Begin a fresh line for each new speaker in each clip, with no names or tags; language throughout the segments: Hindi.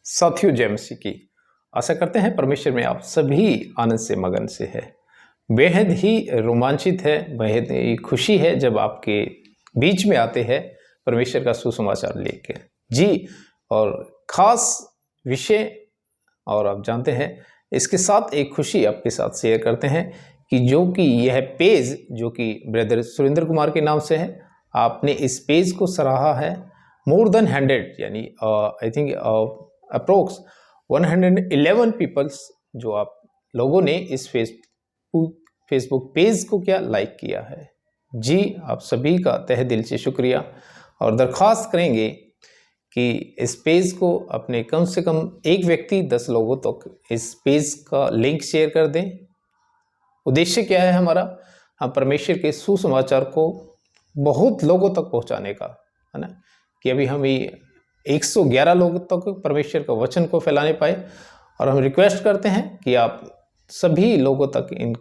साथियों, जय मसीह की। आशा करते हैं परमेश्वर में आप सभी आनंद से मगन से है। बेहद ही रोमांचित है, बेहद ही खुशी है जब आपके बीच में आते हैं परमेश्वर का सुसमाचार लेके। जी, और ख़ास विषय, और आप जानते हैं इसके साथ एक खुशी आपके साथ शेयर करते हैं कि जो कि यह पेज जो कि ब्रदर सुरेंद्र कुमार के नाम से है, आपने इस पेज को सराहा है मोर देन 100, यानी आई थिंक अप्रोक्स 111 पीपल्स जो आप लोगों ने इस फेसबुक पेज को क्या लाइक किया है। जी, आप सभी का तहे दिल से शुक्रिया, और दरख्वास्त करेंगे कि इस पेज को अपने कम से कम एक व्यक्ति 10 लोगों तक इस पेज का लिंक शेयर कर दें। उद्देश्य क्या है हमारा? हम परमेश्वर के सुसमाचार को बहुत लोगों तक पहुंचाने का, है ना, कि अभी हम 111 लोगों तक परमेश्वर का वचन को फैलाने पाए। और हम रिक्वेस्ट करते हैं कि आप सभी लोगों तक इन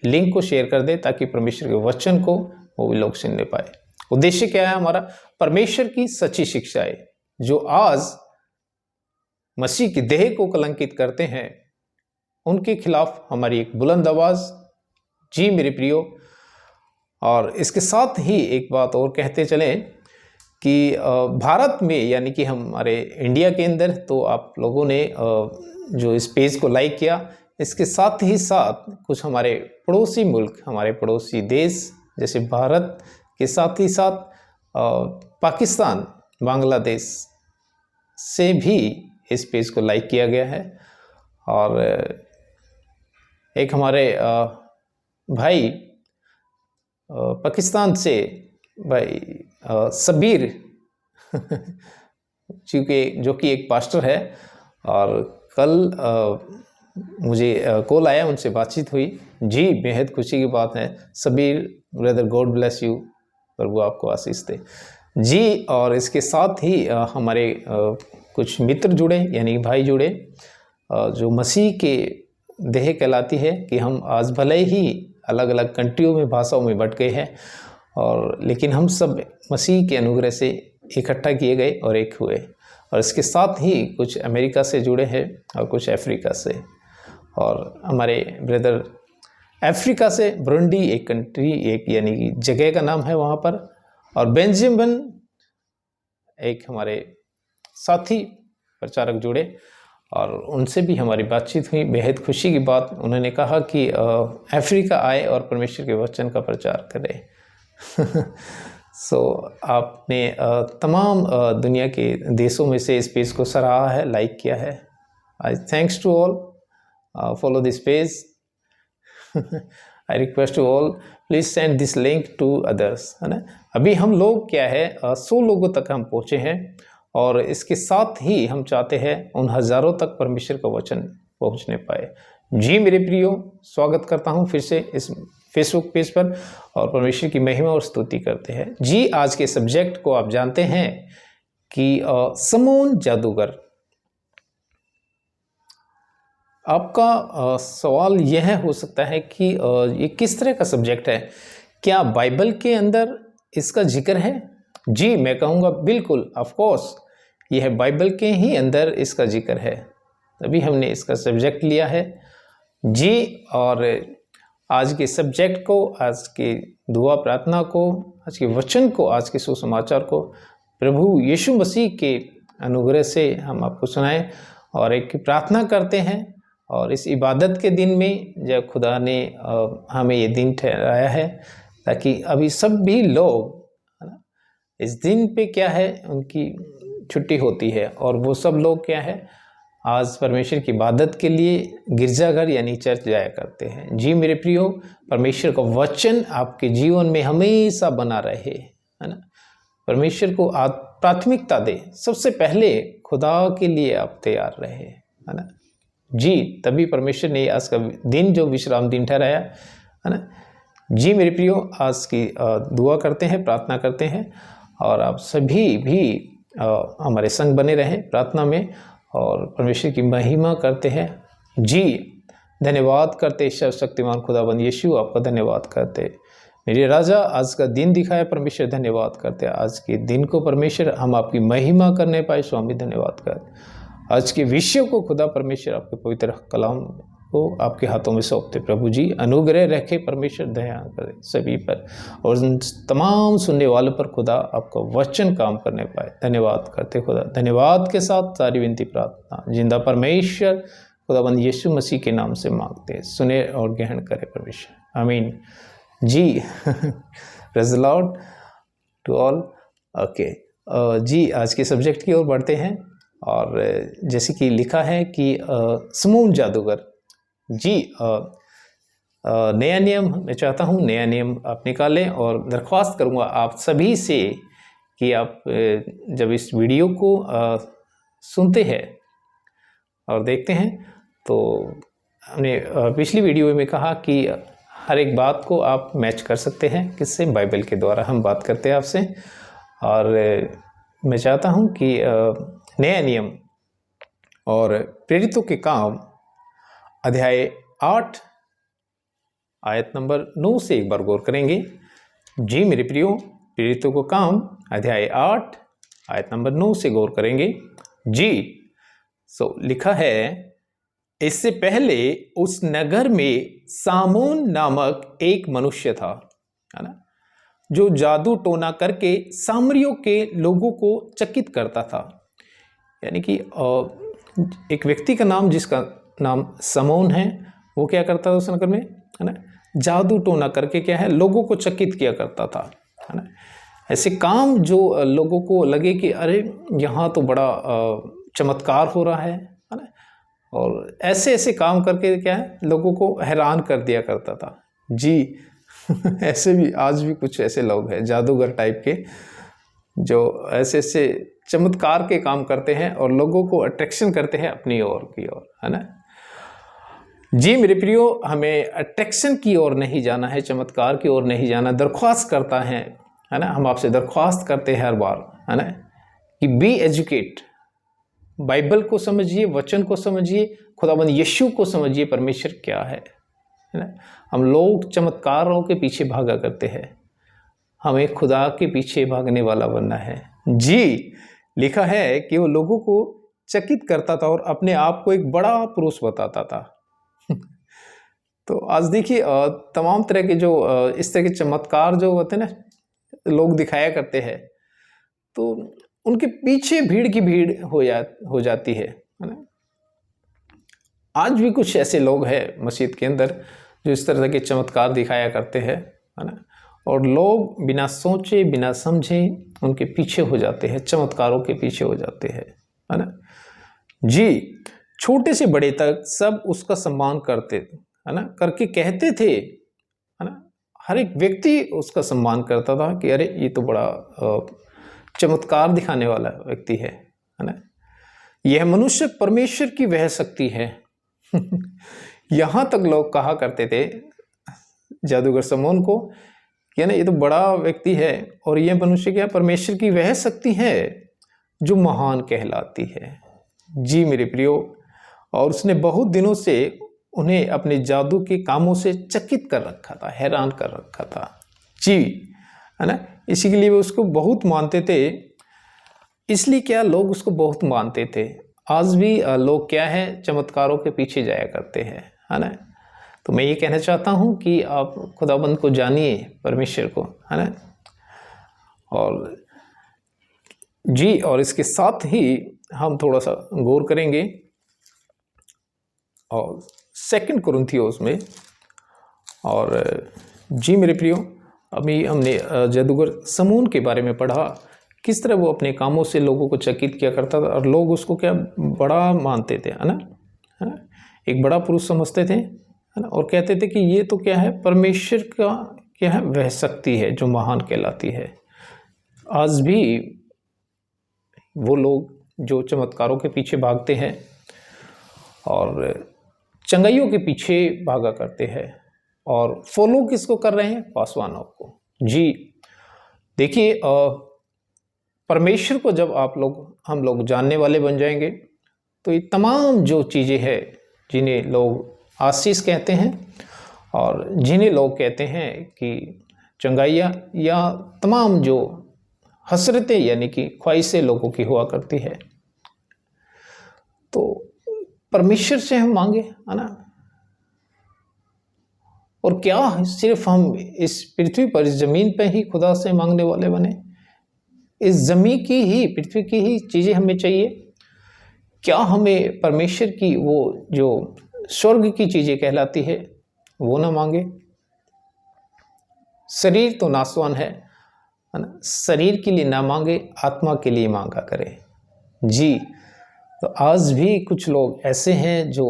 लिंक को शेयर कर दें ताकि परमेश्वर के वचन को वो भी लोग सुनने पाए। उद्देश्य क्या है हमारा? परमेश्वर की सच्ची शिक्षाएं जो आज मसीह की देह को कलंकित करते हैं, उनके खिलाफ हमारी एक बुलंद आवाज। जी मेरे प्रियो, और इसके साथ ही एक बात और कहते चलें कि भारत में, यानी कि हमारे इंडिया के अंदर, तो आप लोगों ने जो इस पेज को लाइक किया, इसके साथ ही साथ कुछ हमारे पड़ोसी मुल्क, हमारे पड़ोसी देश जैसे भारत के साथ ही साथ पाकिस्तान, बांग्लादेश से भी इस पेज को लाइक किया गया है। और एक हमारे भाई पाकिस्तान से भाई सबीर क्योंकि जो कि एक पास्टर है, और कल मुझे कॉल आया, उनसे बातचीत हुई। जी, बेहद खुशी की बात है। Sabir brother, god bless you, प्रभु आपको आशीष दे। जी, और इसके साथ ही हमारे कुछ मित्र जुड़े, यानी भाई जुड़े, जो मसीह के देह कहलाती है, कि हम आज भले ही अलग अलग कंट्रियों में, भाषाओं में बट गए हैं, और लेकिन हम सब मसीह के अनुग्रह से इकट्ठा किए गए और एक हुए। और इसके साथ ही कुछ अमेरिका से जुड़े हैं और कुछ अफ्रीका से, और हमारे ब्रदर अफ्रीका से बुरुंडी, एक कंट्री, एक यानी कि जगह का नाम है वहाँ पर, और बेंजामिन, एक हमारे साथी प्रचारक जुड़े, और उनसे भी हमारी बातचीत हुई। बेहद खुशी की बात, उन्होंने कहा कि अफ्रीका आए और परमेश्वर के वचन का प्रचार करें। आपने तमाम दुनिया के देशों में से इस पेज को सराहा है, लाइक किया है। I thanks to all, follow this page. I request to all, please send this link to others, है ना। अभी हम लोग क्या है 100 लोगों तक हम पहुँचे हैं, और इसके साथ ही हम चाहते हैं उन हज़ारों तक परमेश्वर का वचन पहुँचने पाए। जी मेरे प्रियो, स्वागत करता हूँ फिर से इस फेसबुक पेज पर, और परमेश्वर की महिमा और स्तुति करते हैं। जी, आज के सब्जेक्ट को आप जानते हैं कि समून जादूगर। आपका सवाल यह हो सकता है कि ये किस तरह का सब्जेक्ट है, क्या बाइबल के अंदर इसका जिक्र है? जी, मैं कहूँगा बिल्कुल, ऑफ कोर्स, यह बाइबल के ही अंदर इसका जिक्र है, तभी हमने इसका सब्जेक्ट लिया है। जी, और आज के सब्जेक्ट को, आज के दुआ प्रार्थना को, आज के वचन को, आज के सुसमाचार को प्रभु यीशु मसीह के अनुग्रह से हम आपको सुनाएं, और एक प्रार्थना करते हैं। और इस इबादत के दिन में जब खुदा ने हमें ये दिन ठहराया है, ताकि अभी सब भी लोग, है ना, इस दिन पे क्या है, उनकी छुट्टी होती है, और वो सब लोग क्या है, आज परमेश्वर की इबादत के लिए गिरजाघर यानी चर्च जाया करते हैं। जी मेरे प्रियो, परमेश्वर का वचन आपके जीवन में हमेशा बना रहे, है ना। परमेश्वर को आप प्राथमिकता दे, सबसे पहले खुदा के लिए आप तैयार रहे, है ना। जी, तभी परमेश्वर ने आज का दिन जो विश्राम दिन ठहराया, है ना। जी मेरे प्रियो, आज की दुआ करते हैं, प्रार्थना करते हैं, और आप सभी भी हमारे संग बने रहें प्रार्थना में, और परमेश्वर की महिमा करते हैं। जी, धन्यवाद करते सर्वशक्तिमान खुदाबंद यीशु, आपका धन्यवाद करते मेरे राजा। आज का दिन दिखाया परमेश्वर, धन्यवाद करते। आज के दिन को परमेश्वर हम आपकी महिमा करने पाए, स्वामी धन्यवाद करते। आज के विषय को खुदा परमेश्वर आपके पवित्र कलाम को आपके हाथों में सौंपते। प्रभु जी अनुग्रह रखे, परमेश्वर दया करे सभी पर और तमाम सुनने वालों पर खुदा आपका वचन काम करने पाए। धन्यवाद करते खुदा, धन्यवाद के साथ सारी विनती प्रार्थना जिंदा परमेश्वर खुदाबंद यीशु मसीह के नाम से मांगते, सुने और ग्रहण करे परमेश्वर, आमीन जी। Praise the Lord to all. Okay जी, आज के सब्जेक्ट की ओर बढ़ते हैं। और जैसे कि लिखा है कि समून जादूगर जी, नया नियम मैं चाहता हूँ नया नियम आप निकालें और दरख्वास्त करूँगा आप सभी से कि आप जब इस वीडियो को सुनते हैं और देखते हैं तो हमने पिछली वीडियो में कहा कि हर एक बात को आप मैच कर सकते हैं किससे, बाइबल के द्वारा हम बात करते हैं आपसे। और मैं चाहता हूँ कि नया नियम और प्रेरितों के काम अध्याय 8 आयत नंबर 9 से एक बार गौर करेंगे। जी मेरे प्रियो, प्रेरितों को काम अध्याय 8 आयत नंबर 9 से गौर करेंगे जी। लिखा है, इससे पहले उस नगर में सामोन नामक एक मनुष्य था, है ना, जो जादू टोना करके सामरियों के लोगों को चकित करता था। यानी कि एक व्यक्ति का नाम जिसका नाम समोन है, वो क्या करता था उस नगर में, है ना, जादू टोना करके क्या है लोगों को चकित किया करता था, है ना। ऐसे काम जो लोगों को लगे कि अरे यहाँ तो बड़ा चमत्कार हो रहा है ना, और ऐसे ऐसे काम करके क्या है लोगों को हैरान कर दिया करता था जी। ऐसे भी आज भी कुछ ऐसे लोग हैं जादूगर टाइप के जो ऐसे ऐसे चमत्कार के काम करते हैं और लोगों को अट्रैक्शन करते हैं अपनी ओर की ओर, है ना। जी मेरे प्रियो, हमें अट्रैक्शन की ओर नहीं जाना है, चमत्कार की ओर नहीं जाना। दरख्वास्त करता है ना, हम आपसे दरख्वास्त करते हैं हर बार, है ना, कि बी एजुकेट, बाइबल को समझिए, वचन को समझिए, खुदाबंद यीशु को समझिए, परमेश्वर क्या है ना। हम लोग चमत्कारों के पीछे भागा करते हैं, हमें खुदा के पीछे भागने वाला बनना है जी। लिखा है कि वो लोगों को चकित करता था और अपने आप को एक बड़ा पुरुष बताता था। तो आज देखिए तमाम तरह के जो इस तरह के चमत्कार जो होते हैं ना लोग दिखाया करते हैं, तो उनके पीछे भीड़ की भीड़ हो जाती है ना। आज भी कुछ ऐसे लोग हैं मस्जिद के अंदर जो इस तरह के चमत्कार दिखाया करते हैं, है ना, और लोग बिना सोचे बिना समझे उनके पीछे हो जाते हैं, चमत्कारों के पीछे हो जाते हैं, है ना जी। छोटे से बड़े तक सब उसका सम्मान करते, है ना, करके कहते थे, है ना, हर एक व्यक्ति उसका सम्मान करता था कि अरे ये तो बड़ा चमत्कार दिखाने वाला व्यक्ति है ना, यह मनुष्य परमेश्वर की वह शक्ति है। यहाँ तक लोग कहा करते थे जादूगर समोन को कि ना ये तो बड़ा व्यक्ति है और यह मनुष्य क्या परमेश्वर की वह शक्ति है जो महान कहलाती है जी मेरे प्रियो। और उसने बहुत दिनों से उन्हें अपने जादू के कामों से चकित कर रखा था, हैरान कर रखा था जी, है ना। इसी के लिए वो उसको बहुत मानते थे। इसलिए क्या लोग उसको बहुत मानते थे। आज भी लोग क्या है चमत्कारों के पीछे जाया करते हैं, है ना। तो मैं ये कहना चाहता हूँ कि आप खुदाबंद को जानिए, परमेश्वर को, है ना। और जी, और इसके साथ ही हम थोड़ा सा गौर करेंगे और 2 कुरिन्थियोस में। और जी मेरे प्रियो, अभी हमने जादूगर समून के बारे में पढ़ा, किस तरह वो अपने कामों से लोगों को चकित किया करता था और लोग उसको क्या बड़ा मानते थे, है ना, एक बड़ा पुरुष समझते थे, है ना, और कहते थे कि ये तो क्या है परमेश्वर का क्या है वह शक्ति है जो महान कहलाती है। आज भी वो लोग जो चमत्कारों के पीछे भागते हैं और चंगाइयों के पीछे भागा करते हैं और फॉलो किसको कर रहे हैं, पासवानों को जी। देखिए परमेश्वर को जब हम लोग जानने वाले बन जाएंगे तो ये तमाम जो चीज़ें हैं जिन्हें लोग आशीष कहते हैं और जिन्हें लोग कहते हैं कि चंगाइयाँ या तमाम जो हसरतें यानी कि ख्वाहिशें लोगों की हुआ करती है, तो परमेश्वर से हम मांगे, है ना। और क्या सिर्फ हम इस पृथ्वी पर, इस जमीन पे ही खुदा से मांगने वाले बने? इस जमीन की ही, पृथ्वी की ही चीजें हमें चाहिए? क्या हमें परमेश्वर की वो जो स्वर्ग की चीजें कहलाती है वो ना मांगे? शरीर तो नासवान है ना। शरीर के लिए ना मांगे, आत्मा के लिए मांगा करें। जी, तो आज भी कुछ लोग ऐसे हैं जो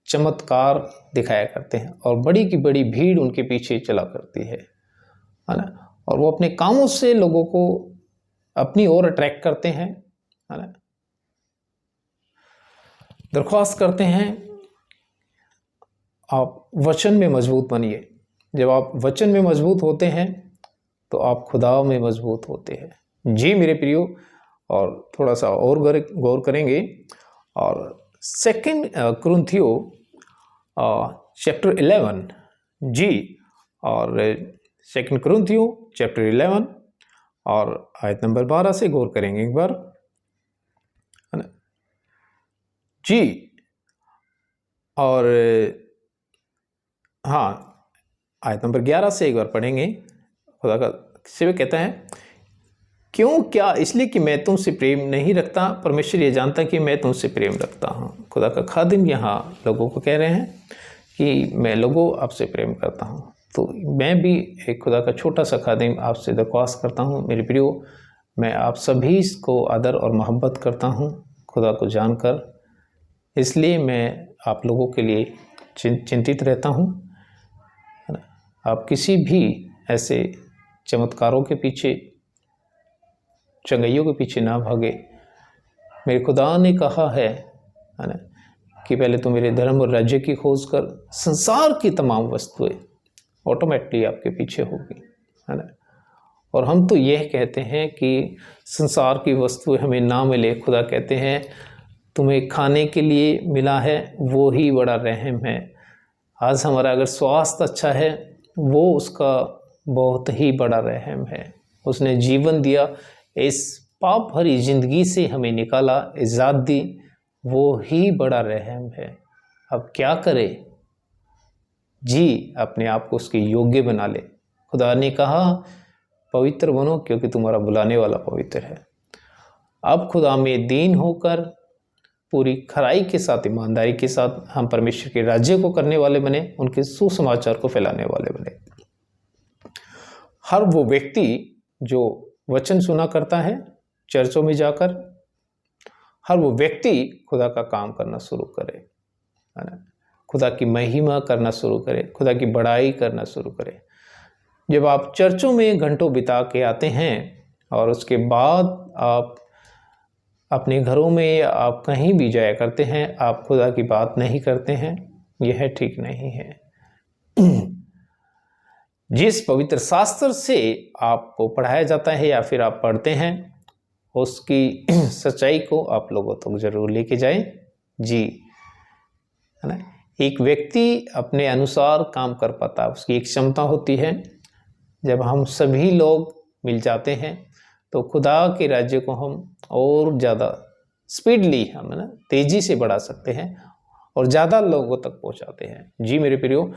चमत्कार दिखाया करते हैं और बड़ी की बड़ी भीड़ उनके पीछे चला करती है ना। और वो अपने कामों से लोगों को अपनी ओर अट्रैक्ट करते हैं, है ना। दरख्वास्त करते हैं आप वचन में मजबूत बनिए। जब आप वचन में मजबूत होते हैं तो आप खुदा में मजबूत होते हैं। जी मेरे प्रियो, और थोड़ा सा और गौर करेंगे। और सेकंड कुरिन्थियों चैप्टर 11, जी, और सेकंड कुरिन्थियों चैप्टर 11 और आयत नंबर 12 से गौर करेंगे एक बार, है ना जी। और हाँ, आयत नंबर 11 से एक बार पढ़ेंगे। खुदा का सेवक कहता है, क्यों, क्या इसलिए कि मैं तुमसे प्रेम नहीं रखता? परमेश्वर ये जानता कि मैं तुमसे प्रेम रखता हूँ। खुदा का खादिम यहाँ लोगों को कह रहे हैं कि मैं लोगों आपसे प्रेम करता हूँ। तो मैं भी एक खुदा का छोटा सा खादिम आपसे दरख्वास्त करता हूँ मेरे प्रियो, मैं आप सभी को आदर और मोहब्बत करता हूँ खुदा को जानकर, इसलिए मैं आप लोगों के लिए चिंतित रहता हूँ। आप किसी भी ऐसे चमत्कारों के पीछे, चंगैयों के पीछे ना भागे। मेरे खुदा ने कहा है ना, कि पहले तो मेरे धर्म और राज्य की खोज कर, संसार की तमाम वस्तुएं ऑटोमेटिकली आपके पीछे होगी, है ना। और हम तो यह कहते हैं कि संसार की वस्तुएं हमें ना मिले, खुदा कहते हैं तुम्हें खाने के लिए मिला है वो ही बड़ा रहम है। आज हमारा अगर स्वास्थ्य अच्छा है वो उसका बहुत ही बड़ा रहम है। उसने जीवन दिया, इस पाप भरी जिंदगी से हमें निकाला, इज़्ज़त दी, वो ही बड़ा रहम है। अब क्या करे? जी, अपने आप को उसके योग्य बना ले। खुदा ने कहा पवित्र बनो क्योंकि तुम्हारा बुलाने वाला पवित्र है। अब खुदा में दीन होकर पूरी खराई के साथ, ईमानदारी के साथ हम परमेश्वर के राज्य को करने वाले बने, उनके सुसमाचार को फैलाने वाले बने। हर वो व्यक्ति जो वचन सुना करता है चर्चों में जाकर, हर वो व्यक्ति खुदा का काम करना शुरू करे, है ना। खुदा की महिमा करना शुरू करे, खुदा की बड़ाई करना शुरू करे। जब आप चर्चों में घंटों बिता के आते हैं और उसके बाद आप अपने घरों में या आप कहीं भी जाया करते हैं, आप खुदा की बात नहीं करते हैं, यह ठीक नहीं है। जिस पवित्र शास्त्र से आपको पढ़ाया जाता है या फिर आप पढ़ते हैं, उसकी सच्चाई को आप लोगों तक जरूर लेके जाएं। जी, है ना। एक व्यक्ति अपने अनुसार काम कर पाता है, उसकी एक क्षमता होती है। जब हम सभी लोग मिल जाते हैं तो खुदा के राज्य को हम और ज़्यादा स्पीडली, हम ना तेज़ी से बढ़ा सकते हैं और ज़्यादा लोगों तक पहुंचाते हैं। जी मेरे प्रियो,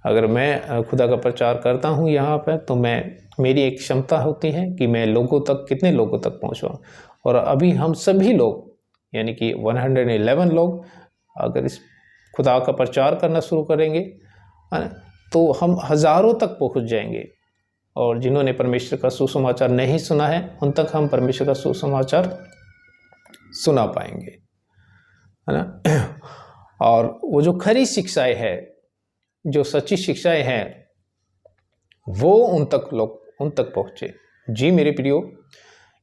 अगर मैं खुदा का प्रचार करता हूं यहाँ पर तो मेरी एक क्षमता होती है कि मैं लोगों तक, कितने लोगों तक पहुँचाऊँ। और अभी हम सभी लोग यानी कि 111 लोग अगर इस खुदा का प्रचार करना शुरू करेंगे तो हम हज़ारों तक पहुँच जाएंगे। और जिन्होंने परमेश्वर का सुसमाचार नहीं सुना है उन तक हम परमेश्वर का सुसमाचार सुना पाएंगे, है ना। और वो जो खरी शिक्षाएं है, जो सच्ची शिक्षाएं हैं, वो उन तक पहुँचे। जी मेरे प्रियो,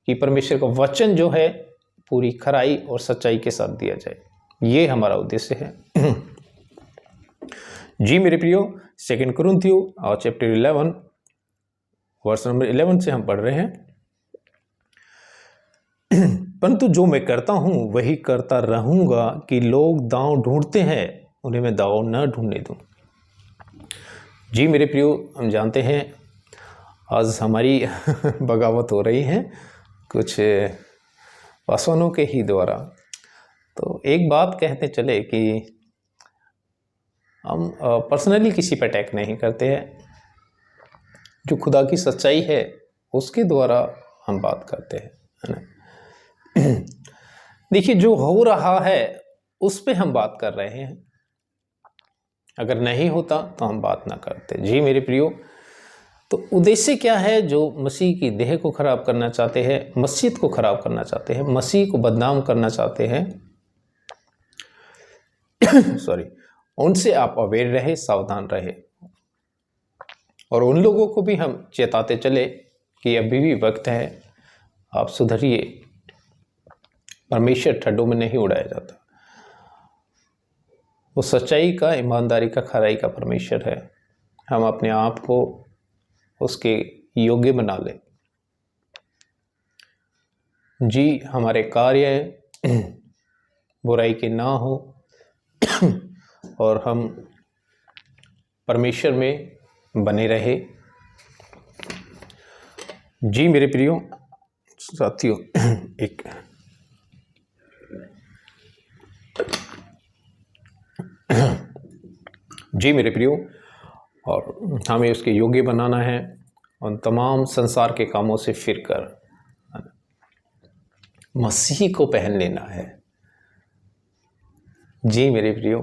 कि परमेश्वर का वचन जो है पूरी खराई और सच्चाई के साथ दिया जाए, ये हमारा उद्देश्य है। जी मेरे प्रियो, सेकंड कुरिन्थियों और चैप्टर 11 वर्स नंबर 11 से हम पढ़ रहे हैं। परंतु जो मैं करता हूं वही करता रहूंगा कि लोग दांव ढूंढते हैं उन्हें मैं दांव न ढूंढने दूं। जी मेरे प्रियो, हम जानते हैं आज हमारी बगावत हो रही है कुछ पासवानों के ही द्वारा। तो एक बात कहते चले कि हम पर्सनली किसी पर अटैक नहीं करते हैं, जो खुदा की सच्चाई है उसके द्वारा हम बात करते हैं, है ना। देखिए, जो हो रहा है उस पे हम बात कर रहे हैं, अगर नहीं होता तो हम बात ना करते। जी मेरे प्रियो, तो उद्देश्य क्या है? जो मसीह की देह को खराब करना चाहते हैं, मस्जिद को खराब करना चाहते हैं, मसीह को बदनाम करना चाहते हैं, सॉरी, उनसे आप अवेयर रहे, सावधान रहे। और उन लोगों को भी हम चेताते चले कि अभी भी वक्त है, आप सुधरिए। परमेश्वर ठड्डों में नहीं उड़ाया जाता, वो सच्चाई का, ईमानदारी का, खराई का परमेश्वर है। हम अपने आप को उसके योग्य बना लें। जी, हमारे कार्य बुराई के ना हो और हम परमेश्वर में बने रहे। जी मेरे प्रियो साथियों, एक जी मेरे प्रियो, और हमें उसके योग्य बनाना है, उन तमाम संसार के कामों से फिरकर मसीह को पहन लेना है। जी मेरे प्रियो,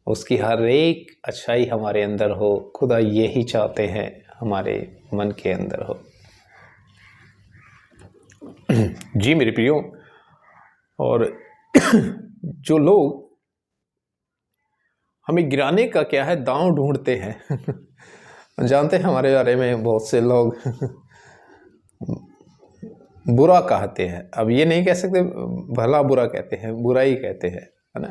उसकी हर एक अच्छाई हमारे अंदर हो, खुदा यही चाहते हैं हमारे मन के अंदर हो। जी मेरे प्रियो, और जो लोग हमें गिराने का क्या है दांव ढूंढते हैं जानते हैं हमारे बारे में बहुत से लोग बुरा कहते हैं। अब ये नहीं कह सकते भला बुरा कहते हैं, बुरा ही कहते हैं, है ना,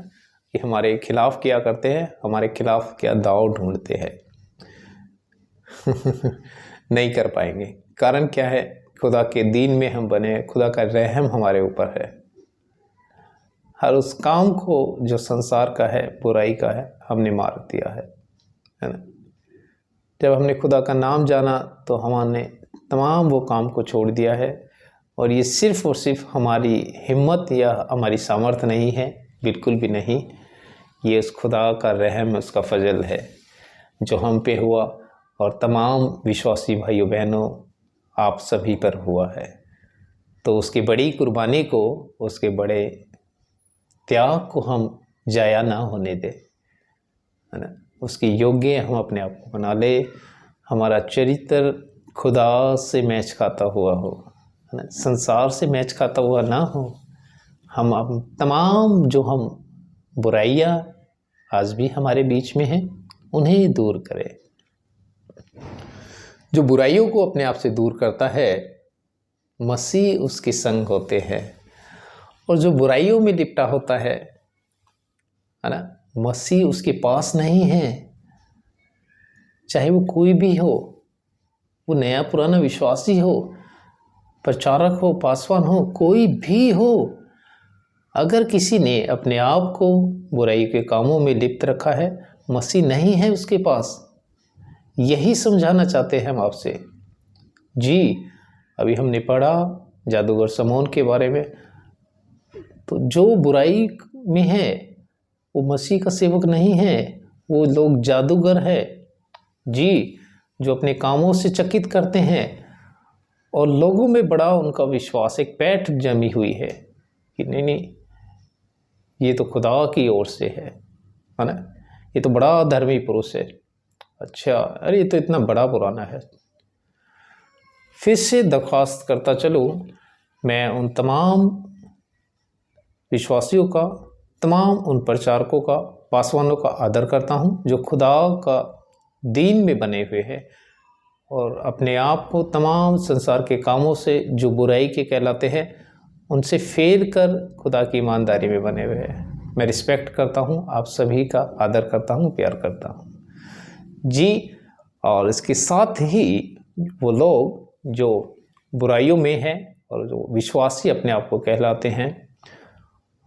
कि हमारे खिलाफ क्या करते हैं, हमारे खिलाफ क्या दांव ढूंढते हैं। नहीं कर पाएंगे। कारण क्या है? खुदा के दीन में हम बने, खुदा का रहम हमारे ऊपर है। हर उस काम को जो संसार का है, बुराई का है, हमने मार दिया है ना। जब हमने खुदा का नाम जाना तो हमने तमाम वो काम को छोड़ दिया है। और ये सिर्फ और सिर्फ हमारी हिम्मत या हमारी सामर्थ्य नहीं है, बिल्कुल भी नहीं। ये उस खुदा का रहम, उसका फजल है जो हम पे हुआ और तमाम विश्वासी भाइयों बहनों आप सभी पर हुआ है। तो उसकी बड़ी कुर्बानी को, उसके बड़े त्याग को हम जाया ना होने दे, है ना। उसके योग्य हम अपने आप को बना ले। हमारा चरित्र खुदा से मैच खाता हुआ हो, है ना, संसार से मैच खाता हुआ ना हो। हम अब तमाम जो हम बुराइयाँ आज भी हमारे बीच में हैं उन्हें दूर करें। जो बुराइयों को अपने आप से दूर करता है, मसीह उसके संग होते हैं। और जो बुराइयों में लिपटा होता है ना, मसीह उसके पास नहीं है। चाहे वो कोई भी हो, वो नया पुराना विश्वासी हो, प्रचारक हो, पासवान हो, कोई भी हो, अगर किसी ने अपने आप को बुराई के कामों में लिप्त रखा है, मसीह नहीं है उसके पास। यही समझाना चाहते हैं हम आपसे। जी, अभी हमने पढ़ा जादूगर समौन के बारे में। तो जो बुराई में है वो मसीह का सेवक नहीं है, वो लोग जादूगर है। जी, जो अपने कामों से चकित करते हैं और लोगों में बड़ा उनका विश्वास, एक पैठ जमी हुई है कि नहीं नहीं, ये तो खुदा की ओर से है ना, ये तो बड़ा धर्मी पुरुष है। अच्छा, अरे ये तो इतना बड़ा पुराना है। फिर से दरख्वास्त करता चलूँ, मैं उन तमाम विश्वासियों का, तमाम उन प्रचारकों का, पासवानों का आदर करता हूँ जो खुदा का दीन में बने हुए हैं और अपने आप को तमाम संसार के कामों से जो बुराई के कहलाते हैं उनसे फेर कर खुदा की ईमानदारी में बने हुए हैं। मैं रिस्पेक्ट करता हूँ, आप सभी का आदर करता हूँ, प्यार करता हूँ। जी, और इसके साथ ही वो लोग जो बुराइयों में हैं और जो विश्वासी अपने आप को कहलाते हैं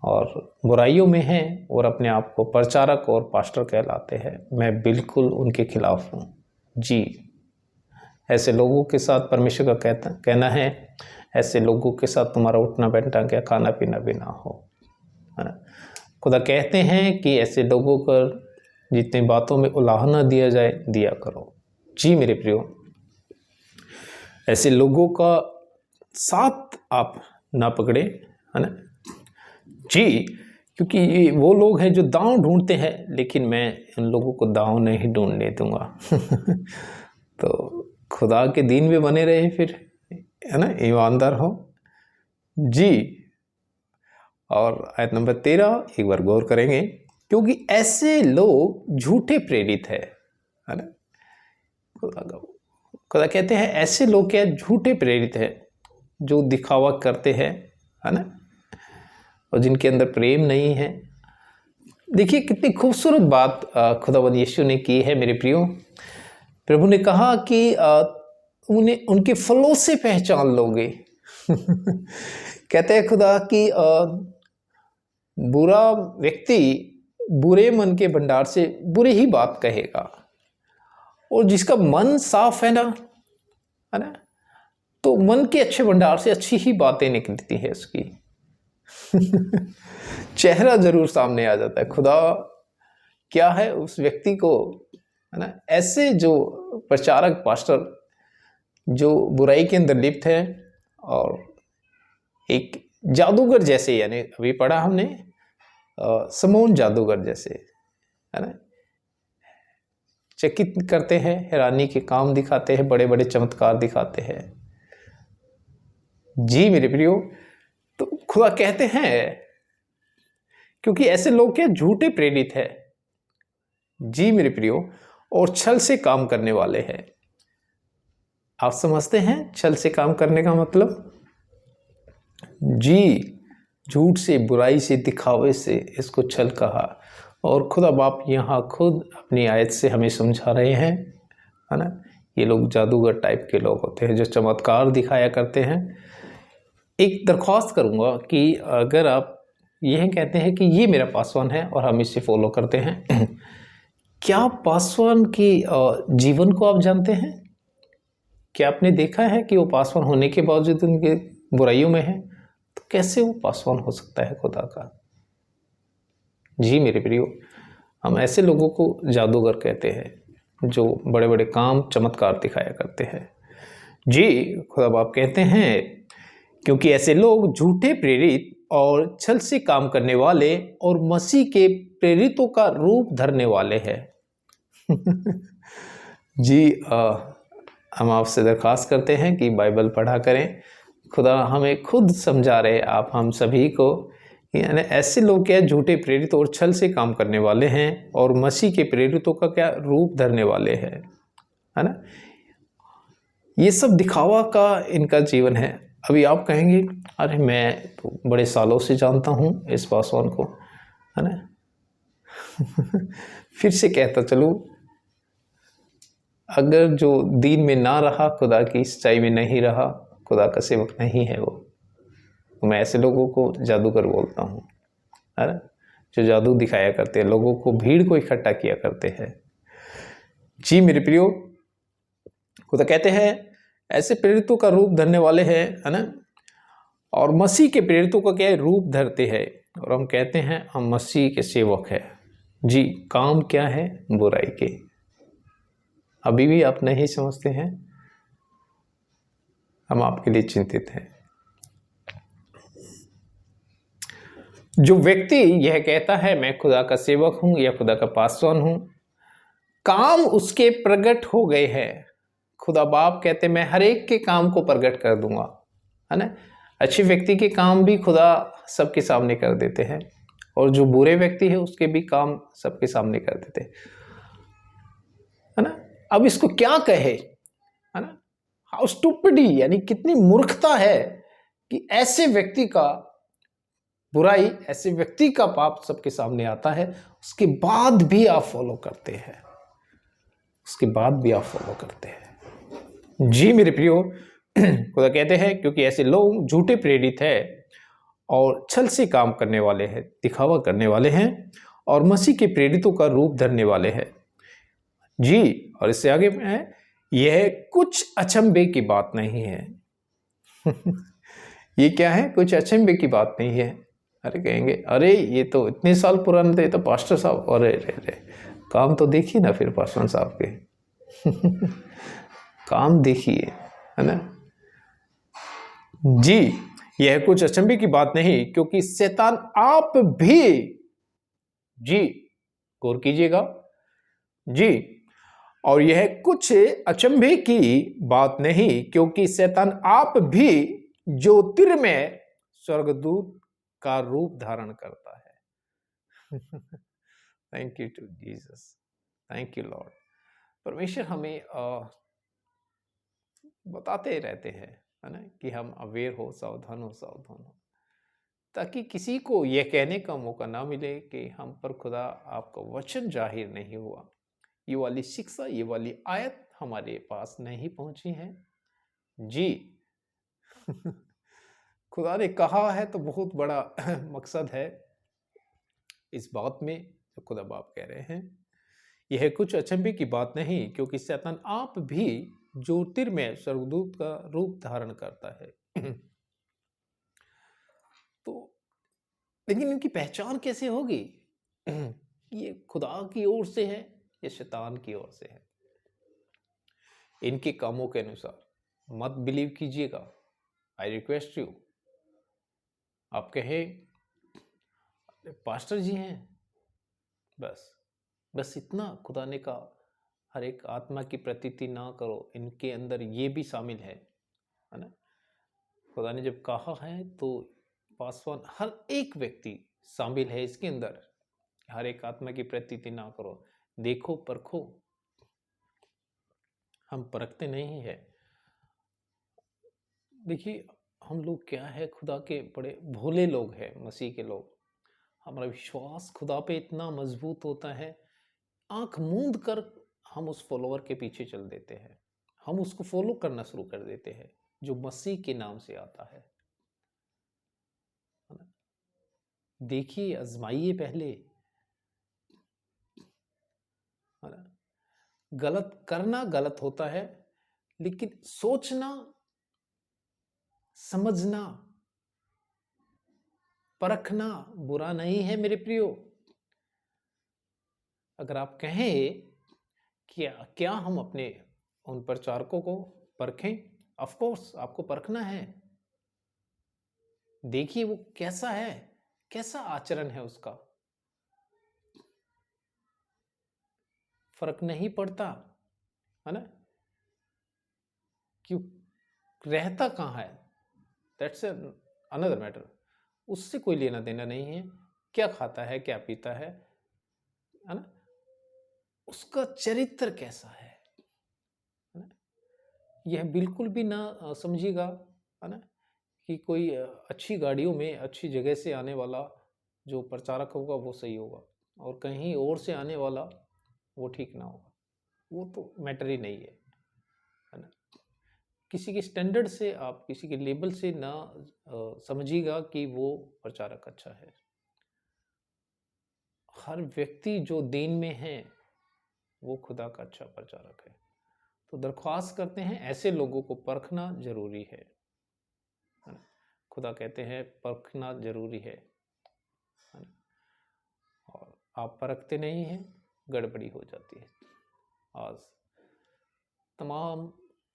और बुराइयों में हैं और अपने आप को प्रचारक और पास्टर कहलाते हैं, मैं बिल्कुल उनके खिलाफ हूँ। जी, ऐसे लोगों के साथ परमेश्वर का कहना है ऐसे लोगों के साथ तुम्हारा उठना बैठना क्या, खाना पीना भी ना हो, है ना। खुदा कहते हैं कि ऐसे लोगों को जितनी बातों में उलाह ना दिया जाए, दिया करो। जी मेरे प्रियो, ऐसे लोगों का साथ आप ना पकड़े, है ना जी, क्योंकि ये वो लोग हैं जो दांव ढूंढते हैं, लेकिन मैं इन लोगों को दांव नहीं ढूंढने दूंगा। तो खुदा के दीन में बने रहे फिर, है ना, ईमानदार हो जी। और आयत नंबर 13 एक बार गौर करेंगे, क्योंकि ऐसे लोग झूठे प्रेरित है ना। खुदा कहते हैं ऐसे लोग क्या झूठे प्रेरित है, जो दिखावा करते हैं, है ना, और जिनके अंदर प्रेम नहीं है। देखिए कितनी खूबसूरत बात खुदावंद यीशु ने की है मेरे प्रियो। प्रभु ने कहा कि उन्हें उनके फलों से पहचान लोगे। कहते हैं खुदा कि बुरा व्यक्ति बुरे मन के भंडार से बुरी ही बात कहेगा, और जिसका मन साफ है ना, तो मन के अच्छे भंडार से अच्छी ही बातें निकलती है उसकी। चेहरा जरूर सामने आ जाता है। खुदा क्या है उस व्यक्ति को, है ना। ऐसे जो प्रचारक पास्टर जो बुराई के अंदर लिप्त है और एक जादूगर जैसे, यानी अभी पढ़ा हमने समोन जादूगर जैसे, है ना, चकित करते हैं, हैरानी के काम दिखाते हैं, बड़े बड़े चमत्कार दिखाते हैं। जी मेरे प्रियो, तो खुदा कहते हैं क्योंकि ऐसे लोग क्या झूठे प्रेरित है, जी मेरे प्रियो, और छल से काम करने वाले हैं। आप समझते हैं छल से काम करने का मतलब? जी, झूठ से, बुराई से, दिखावे से इसको छल कहा। और खुदा बाप यहाँ खुद अपनी आयत से हमें समझा रहे हैं, है ना। ये लोग जादूगर टाइप के लोग होते हैं जो चमत्कार दिखाया करते हैं। एक दरख्वास्त करूँगा कि अगर आप यह कहते हैं कि ये मेरा पासवान है और हम इसे फॉलो करते हैं, क्या पासवान के जीवन को आप जानते हैं? क्या आपने देखा है कि वो पासवान होने के बावजूद उनके बुराइयों में है? तो कैसे वो पासवान हो सकता है खुदा का? जी मेरे प्रियो, हम ऐसे लोगों को जादूगर कहते हैं जो बड़े बड़े काम चमत्कार दिखाया करते हैं। जी, खुदा बाप कहते हैं क्योंकि ऐसे लोग झूठे प्रेरित और छल से काम करने वाले और मसीह के प्रेरितों का रूप धरने वाले हैं। जी, हम आपसे दरख्वास्त करते हैं कि बाइबल पढ़ा करें। खुदा हमें खुद समझा रहे आप हम सभी को, यानी ऐसे लोग क्या झूठे प्रेरित और छल से काम करने वाले हैं और मसीह के प्रेरितों का क्या रूप धरने वाले हैं, है ना। ये सब दिखावा का इनका जीवन है। अभी आप कहेंगे अरे मैं तो बड़े सालों से जानता हूँ इस पासवान को, है ना। फिर से कहता चलूँ, अगर जो दीन में ना रहा, खुदा की सच्चाई में नहीं रहा, खुदा का सेवक नहीं है वो। तो मैं ऐसे लोगों को जादूगर बोलता हूँ, है ना, जो जादू दिखाया करते हैं, लोगों को, भीड़ को इकट्ठा किया करते हैं। जी मेरे प्रियो, खुदा कहते हैं ऐसे प्रेरितों का रूप धरने वाले हैं, है ना, और मसीह के प्रेरितों का क्या है, रूप धरते हैं। और हम कहते हैं हम मसीह के सेवक हैं। जी, काम क्या है? बुराई के। अभी भी आप नहीं समझते हैं? हम आपके लिए चिंतित हैं। जो व्यक्ति यह कहता है मैं खुदा का सेवक हूं या खुदा का पासवान हूं, काम उसके प्रकट हो गए हैं। खुदा बाप कहते मैं हर एक के काम को प्रकट कर दूंगा, है ना। अच्छे व्यक्ति के काम भी खुदा सबके सामने कर देते हैं, और जो बुरे व्यक्ति है उसके भी काम सबके सामने कर देते हैं, है ना। अब इसको क्या कहे, है ना, हाउ स्टूपिडी, यानी कितनी मूर्खता है कि ऐसे व्यक्ति का बुराई, ऐसे व्यक्ति का पाप सबके सामने आता है, उसके बाद भी आप फॉलो करते हैं, उसके बाद भी आप फॉलो करते हैं। जी मेरे प्रियो, खुदा कहते हैं क्योंकि ऐसे लोग झूठे प्रेरित है और छल से काम करने वाले हैं, दिखावा करने वाले हैं, और मसीह के प्रेरितों का रूप धरने वाले हैं। जी, और इससे आगे है, यह कुछ अचंभे की बात नहीं है। ये क्या है, कुछ अचंभे की बात नहीं है। अरे कहेंगे, अरे ये तो इतने साल पुराने थे, तो पास्टर साहब, अरे रे रे, काम तो देखिए ना फिर पासवान साहब के। काम देखिए, है ना जी। यह कुछ अचंभे की बात नहीं, क्योंकि शैतान आप भी, जी गौर कीजिएगा जी, और यह कुछ अचंभे की बात नहीं, क्योंकि शैतान आप भी ज्योतिर्मय स्वर्गदूत का रूप धारण करता है। Thank you to Jesus, thank you Lord. परमेश्वर हमें बताते रहते हैं, है ना, कि हम अवेयर हो, सावधान हो, सावधान हो, ताकि किसी को यह कहने का मौका ना मिले कि हम पर खुदा आपका वचन जाहिर नहीं हुआ। ये वाली शिक्षा, ये वाली आयत हमारे पास नहीं पहुंची है जी। खुदा ने कहा है तो बहुत बड़ा मकसद है इस बात में, जो खुदा बाप कह रहे हैं। यह कुछ अचंभे की बात नहीं, क्योंकि शैतान आप भी ज्योतिर्मय स्वर्गदूत का रूप धारण करता है। तो लेकिन इनकी पहचान कैसे होगी? ये खुदा की ओर से है या शैतान की ओर से है? इनके कामों के अनुसार मत बिलीव कीजिएगा। I request you. आप कहें पास्टर जी हैं, बस बस इतना खुदा ने कहा, हर एक आत्मा की प्रतीति ना करो, इनके अंदर ये भी शामिल है ना। खुदा ने जब कहा है तो पासवान हर एक व्यक्ति शामिल है इसके अंदर। हर एक आत्मा की प्रतीति ना करो, देखो परखो। हम परखते नहीं है। देखिए हम लोग क्या है, खुदा के बड़े भोले लोग हैं, मसीह के लोग। हमारा विश्वास खुदा पे इतना मजबूत होता है, आंख मूंद कर हम उस फॉलोअर के पीछे चल देते हैं। हम उसको फॉलो करना शुरू कर देते हैं जो मसीह के नाम से आता है ना। देखिए, आजमाइए पहले, है ना। गलत करना गलत होता है, लेकिन सोचना, समझना, परखना बुरा नहीं है मेरे प्रियो। अगर आप कहें क्या क्या हम अपने उन प्रचारकों को परखें, ऑफ कोर्स आपको परखना है। देखिए वो कैसा है, कैसा आचरण है उसका। फर्क नहीं पड़ता, है ना, क्यों रहता कहाँ है, दैट्स अनदर मैटर। उससे कोई लेना देना नहीं है, क्या खाता है, क्या पीता है ना, उसका चरित्र कैसा है ना। यह बिल्कुल भी ना समझिएगा, है ना, कि कोई अच्छी गाड़ियों में अच्छी जगह से आने वाला जो प्रचारक होगा वो सही होगा, और कहीं और से आने वाला वो ठीक ना होगा। वो तो मैटर ही नहीं है ना। किसी के स्टैंडर्ड से, आप किसी के लेवल से ना समझिएगा कि वो प्रचारक अच्छा है। हर व्यक्ति जो दीन में है वो खुदा का अच्छा प्रचारक है। तो दरख्वास्त करते हैं, ऐसे लोगों को परखना जरूरी है ना। खुदा कहते हैं परखना जरूरी है ना। और आप परखते नहीं हैं, गड़बड़ी हो जाती है। आज तमाम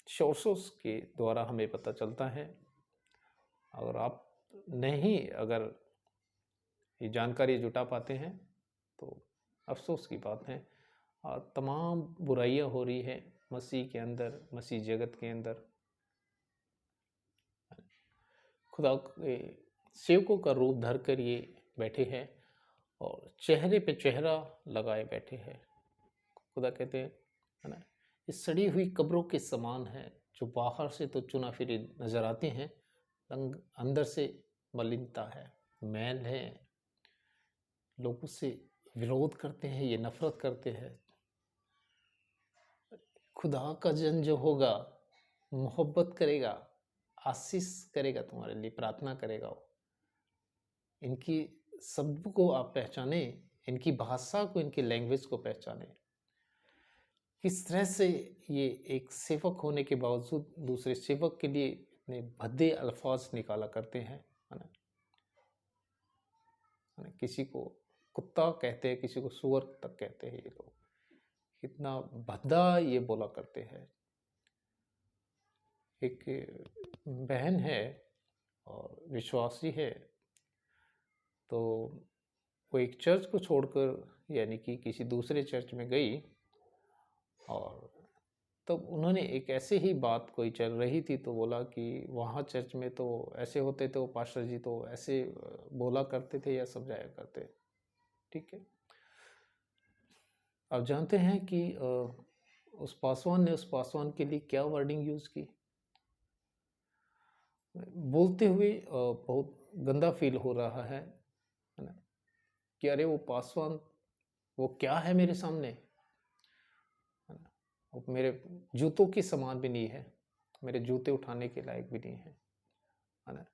सोर्सेस के द्वारा हमें पता चलता है। अगर आप नहीं, अगर ये जानकारी जुटा पाते हैं तो अफसोस की बात है। और तमाम बुराइयां हो रही है मसीह के अंदर, मसीह जगत के अंदर। खुदा के सेवकों का रूप धर कर ये बैठे हैं और चेहरे पे चेहरा लगाए बैठे हैं। खुदा कहते हैं, है ना, ये सड़ी हुई कब्रों के समान है, जो बाहर से तो चुना फिरी नजर आते हैं, अंदर से मलिनता है, मैल है, लोगों से विरोध करते हैं, ये नफरत करते हैं। खुदा का जन जो होगा मोहब्बत करेगा, आशीष करेगा, तुम्हारे लिए प्रार्थना करेगा। वो इनकी शब्द को आप पहचाने, इनकी भाषा को, इनकी लैंग्वेज को पहचाने, किस तरह से ये एक सेवक होने के बावजूद दूसरे सेवक के लिए इतने भद्दे अल्फाज निकाला करते हैं, है ना। किसी को कुत्ता कहते हैं, किसी को सुअर तक कहते हैं ये लोग, कितना भद्दा ये बोला करते हैं। एक बहन है और विश्वासी है, तो वो एक चर्च को छोड़कर यानी कि किसी दूसरे चर्च में गई, और तब उन्होंने एक ऐसे ही बात कोई चल रही थी तो बोला कि वहाँ चर्च में तो ऐसे होते थे, वो पास्टर जी तो ऐसे बोला करते थे या समझाया करते। ठीक है, आप जानते हैं कि उस पासवान ने उस पासवान के लिए क्या वर्डिंग यूज़ की। बोलते हुए बहुत गंदा फील हो रहा है ना, कि अरे वो पासवान वो क्या है मेरे सामने, है ना, वो मेरे जूतों के समान भी नहीं है, मेरे जूते उठाने के लायक भी नहीं है ना।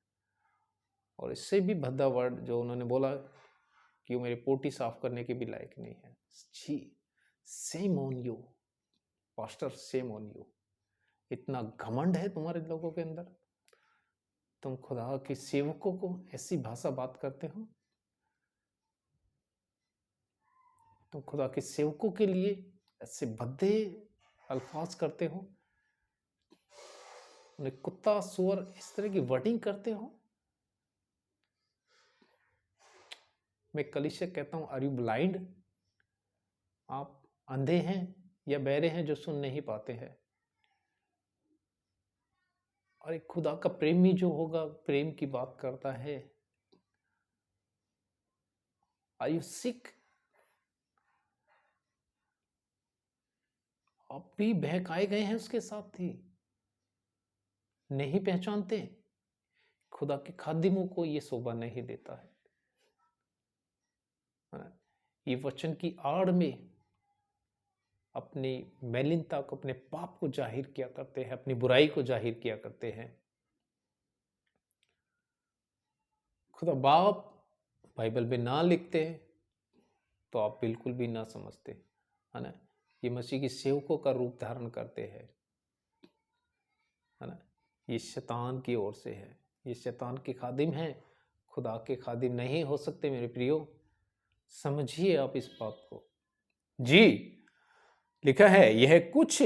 और इससे भी भद्दा वर्ड जो उन्होंने बोला कि वो मेरे पोटी साफ करने के भी लायक नहीं है। जी, same on you pastor, same on you. इतना घमंड है तुम्हारे लोगों के अंदर, तुम खुदा के सेवकों को ऐसी भाषा बात करते हो, तुम खुदा के सेवकों के लिए ऐसे भद्दे अल्फाज करते हो, उन्हें कुत्ता सुअर इस तरह की वर्डिंग करते हो। मैं कलीसिया कहता हूं, आर यू ब्लाइंड? आप अंधे हैं या बहरे हैं जो सुन नहीं पाते हैं? और एक खुदा का प्रेमी जो होगा, प्रेम की बात करता है, आर यू सिक? आप भी बहकाए गए हैं उसके साथ ही, नहीं पहचानते। खुदा के खादिमों को ये शोभा नहीं देता है। ये वचन की आड़ में अपनी मैलिनता को, अपने पाप को जाहिर किया करते हैं, अपनी बुराई को जाहिर किया करते हैं। खुदा बाप बाइबल में ना लिखते हैं तो आप बिल्कुल भी ना समझते, है ना। ये मसीह की सेवकों का रूप धारण करते हैं, है ना। ये शैतान की ओर से है, ये शैतान के खादिम हैं, खुदा के खादिम नहीं हो सकते मेरे प्रियो। समझिए आप इस बात को। जी, लिखा है यह कुछ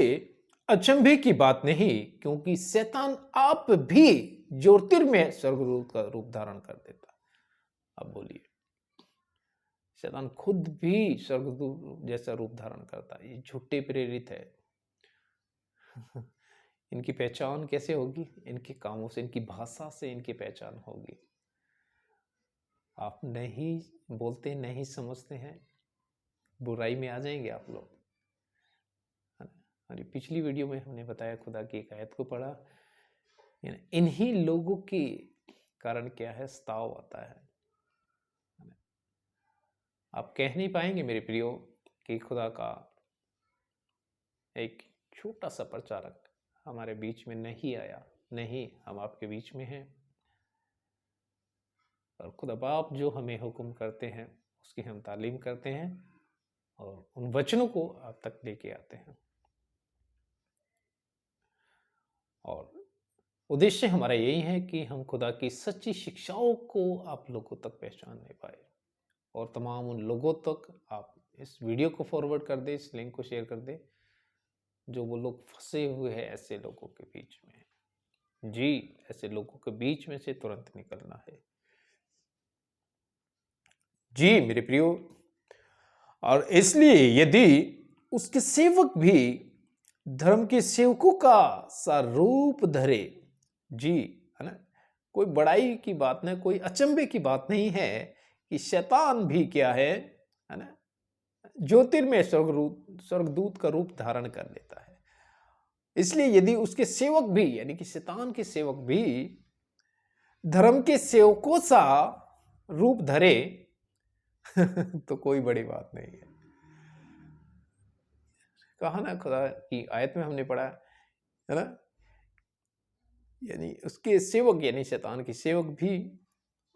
अचंभे की बात नहीं, क्योंकि शैतान आप भी ज्योतिर्मय स्वर्गदूत का रूप धारण कर देता। अब बोलिए, शैतान खुद भी स्वर्गदूत जैसा रूप धारण करता है। ये झूठे प्रेरित है। इनकी पहचान कैसे होगी? इनके कामों से, इनकी भाषा से इनकी पहचान होगी। आप नहीं बोलते, नहीं समझते हैं, बुराई में आ जाएंगे आप लोग। हमारी पिछली वीडियो में हमने बताया, खुदा की एक आयत को पढ़ा, इन्हीं लोगों के कारण क्या है, स्ताव आता है। आप कह नहीं पाएंगे मेरे प्रियो कि खुदा का एक छोटा सा प्रचारक हमारे बीच में नहीं आया। नहीं, हम आपके बीच में हैं, और खुदा बाप जो हमें हुक्म करते हैं उसकी हम तालीम करते हैं और उन वचनों को आप तक लेके आते हैं। और उद्देश्य हमारा यही है कि हम खुदा की सच्ची शिक्षाओं को आप लोगों तक पहचानने पाए, और तमाम उन लोगों तक आप इस वीडियो को फॉरवर्ड कर दे, इस लिंक को शेयर कर दे जो वो लोग फंसे हुए हैं ऐसे लोगों के बीच में। जी, ऐसे लोगों के बीच में से तुरंत निकलना है। जी मेरे प्रियो, और इसलिए यदि उसके सेवक भी धर्म के सेवकों का सा रूप धरे, जी, है ना, कोई बड़ाई की बात नहीं, कोई अचंभे की बात नहीं है कि शैतान भी क्या है ना, ज्योतिर्मय स्वर्गदूत का रूप धारण कर लेता है। इसलिए यदि उसके सेवक भी, यानी कि शैतान के सेवक भी धर्म के सेवकों सा रूप धरे तो कोई बड़ी बात नहीं है। कहा ना, खुदा की आयत में हमने पढ़ा है ना, यानी उसके सेवक, यानी शैतान के सेवक भी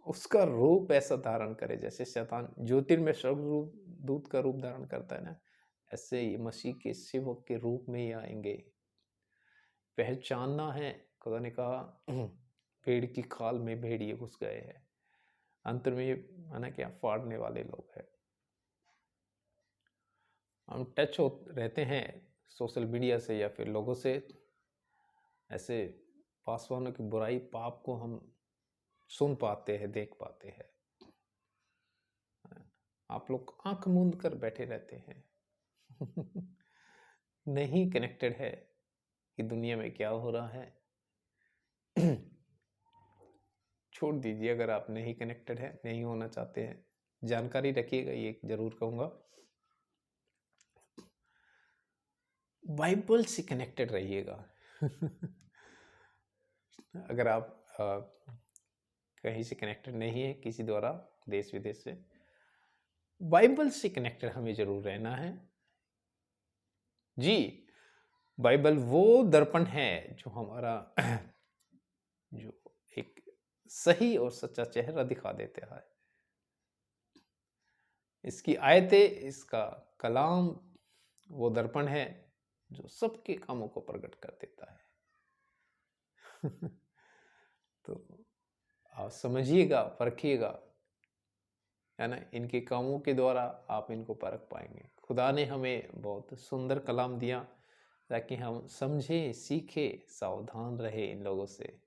उसका रूप ऐसा धारण करे जैसे शैतान ज्योतिर्मय स्वर्गदूत का रूप धारण करता है ना, ऐसे ही मसीह के सेवक के रूप में ही आएंगे। पहचानना है खुदा ने कहा पेड़ की खाल में भेड़िए घुस गए हैं, अंत में ये माना क्या फाड़ने वाले लोग हैं। हम टच हो रहते हैं सोशल मीडिया से या फिर लोगों से, ऐसे पासवानों की बुराई पाप को हम सुन पाते हैं, देख पाते हैं। आप लोग आंख मूंद कर बैठे रहते हैं नहीं कनेक्टेड है कि दुनिया में क्या हो रहा है। छोड़ दीजिए, अगर आप नहीं कनेक्टेड है, नहीं होना चाहते हैं, जानकारी रखिएगा, ये जरूर कहूँगा, बाइबल से कनेक्टेड रहिएगा। अगर आप कहीं से कनेक्टेड नहीं है, किसी द्वारा देश विदेश से, बाइबल से कनेक्टेड हमें जरूर रहना है। जी, बाइबल वो दर्पण है जो हमारा जो एक सही और सच्चा चेहरा दिखा देता है। इसकी आयतें, इसका कलाम वो दर्पण है जो सबके कामों को प्रकट कर देता है। तो आप समझिएगा, परखिएगा, है ना, इनके कामों के द्वारा आप इनको परख पाएंगे। खुदा ने हमें बहुत सुंदर कलाम दिया ताकि हम समझें, सीखें, सावधान रहे इन लोगों से।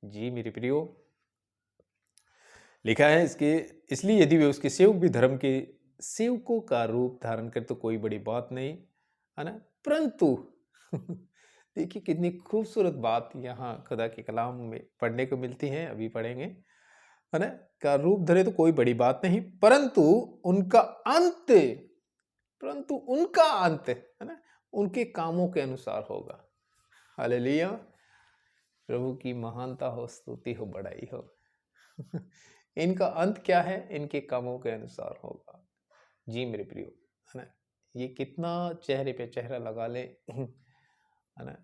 जी मेरे प्रियो, लिखा है इसके, इसलिए यदि वे उसके सेवक भी धर्म के सेवकों का रूप धारण कर तो कोई बड़ी बात नहीं, है ना, परंतु देखिए कितनी खूबसूरत बात यहाँ खुदा के कलाम में पढ़ने को मिलती है, अभी पढ़ेंगे, है ना, का रूप धरे तो कोई बड़ी बात नहीं, परंतु उनका अंत, परंतु उनका अंत, है ना, उनके कामों के अनुसार होगा। हालेलुया, प्रभु की महानता हो, स्तुति हो, बड़ाई हो। इनका अंत क्या है? इनके कामों के अनुसार होगा। जी मेरे प्रियो, है ना, ये कितना चेहरे पे चेहरा लगा ले, है ना,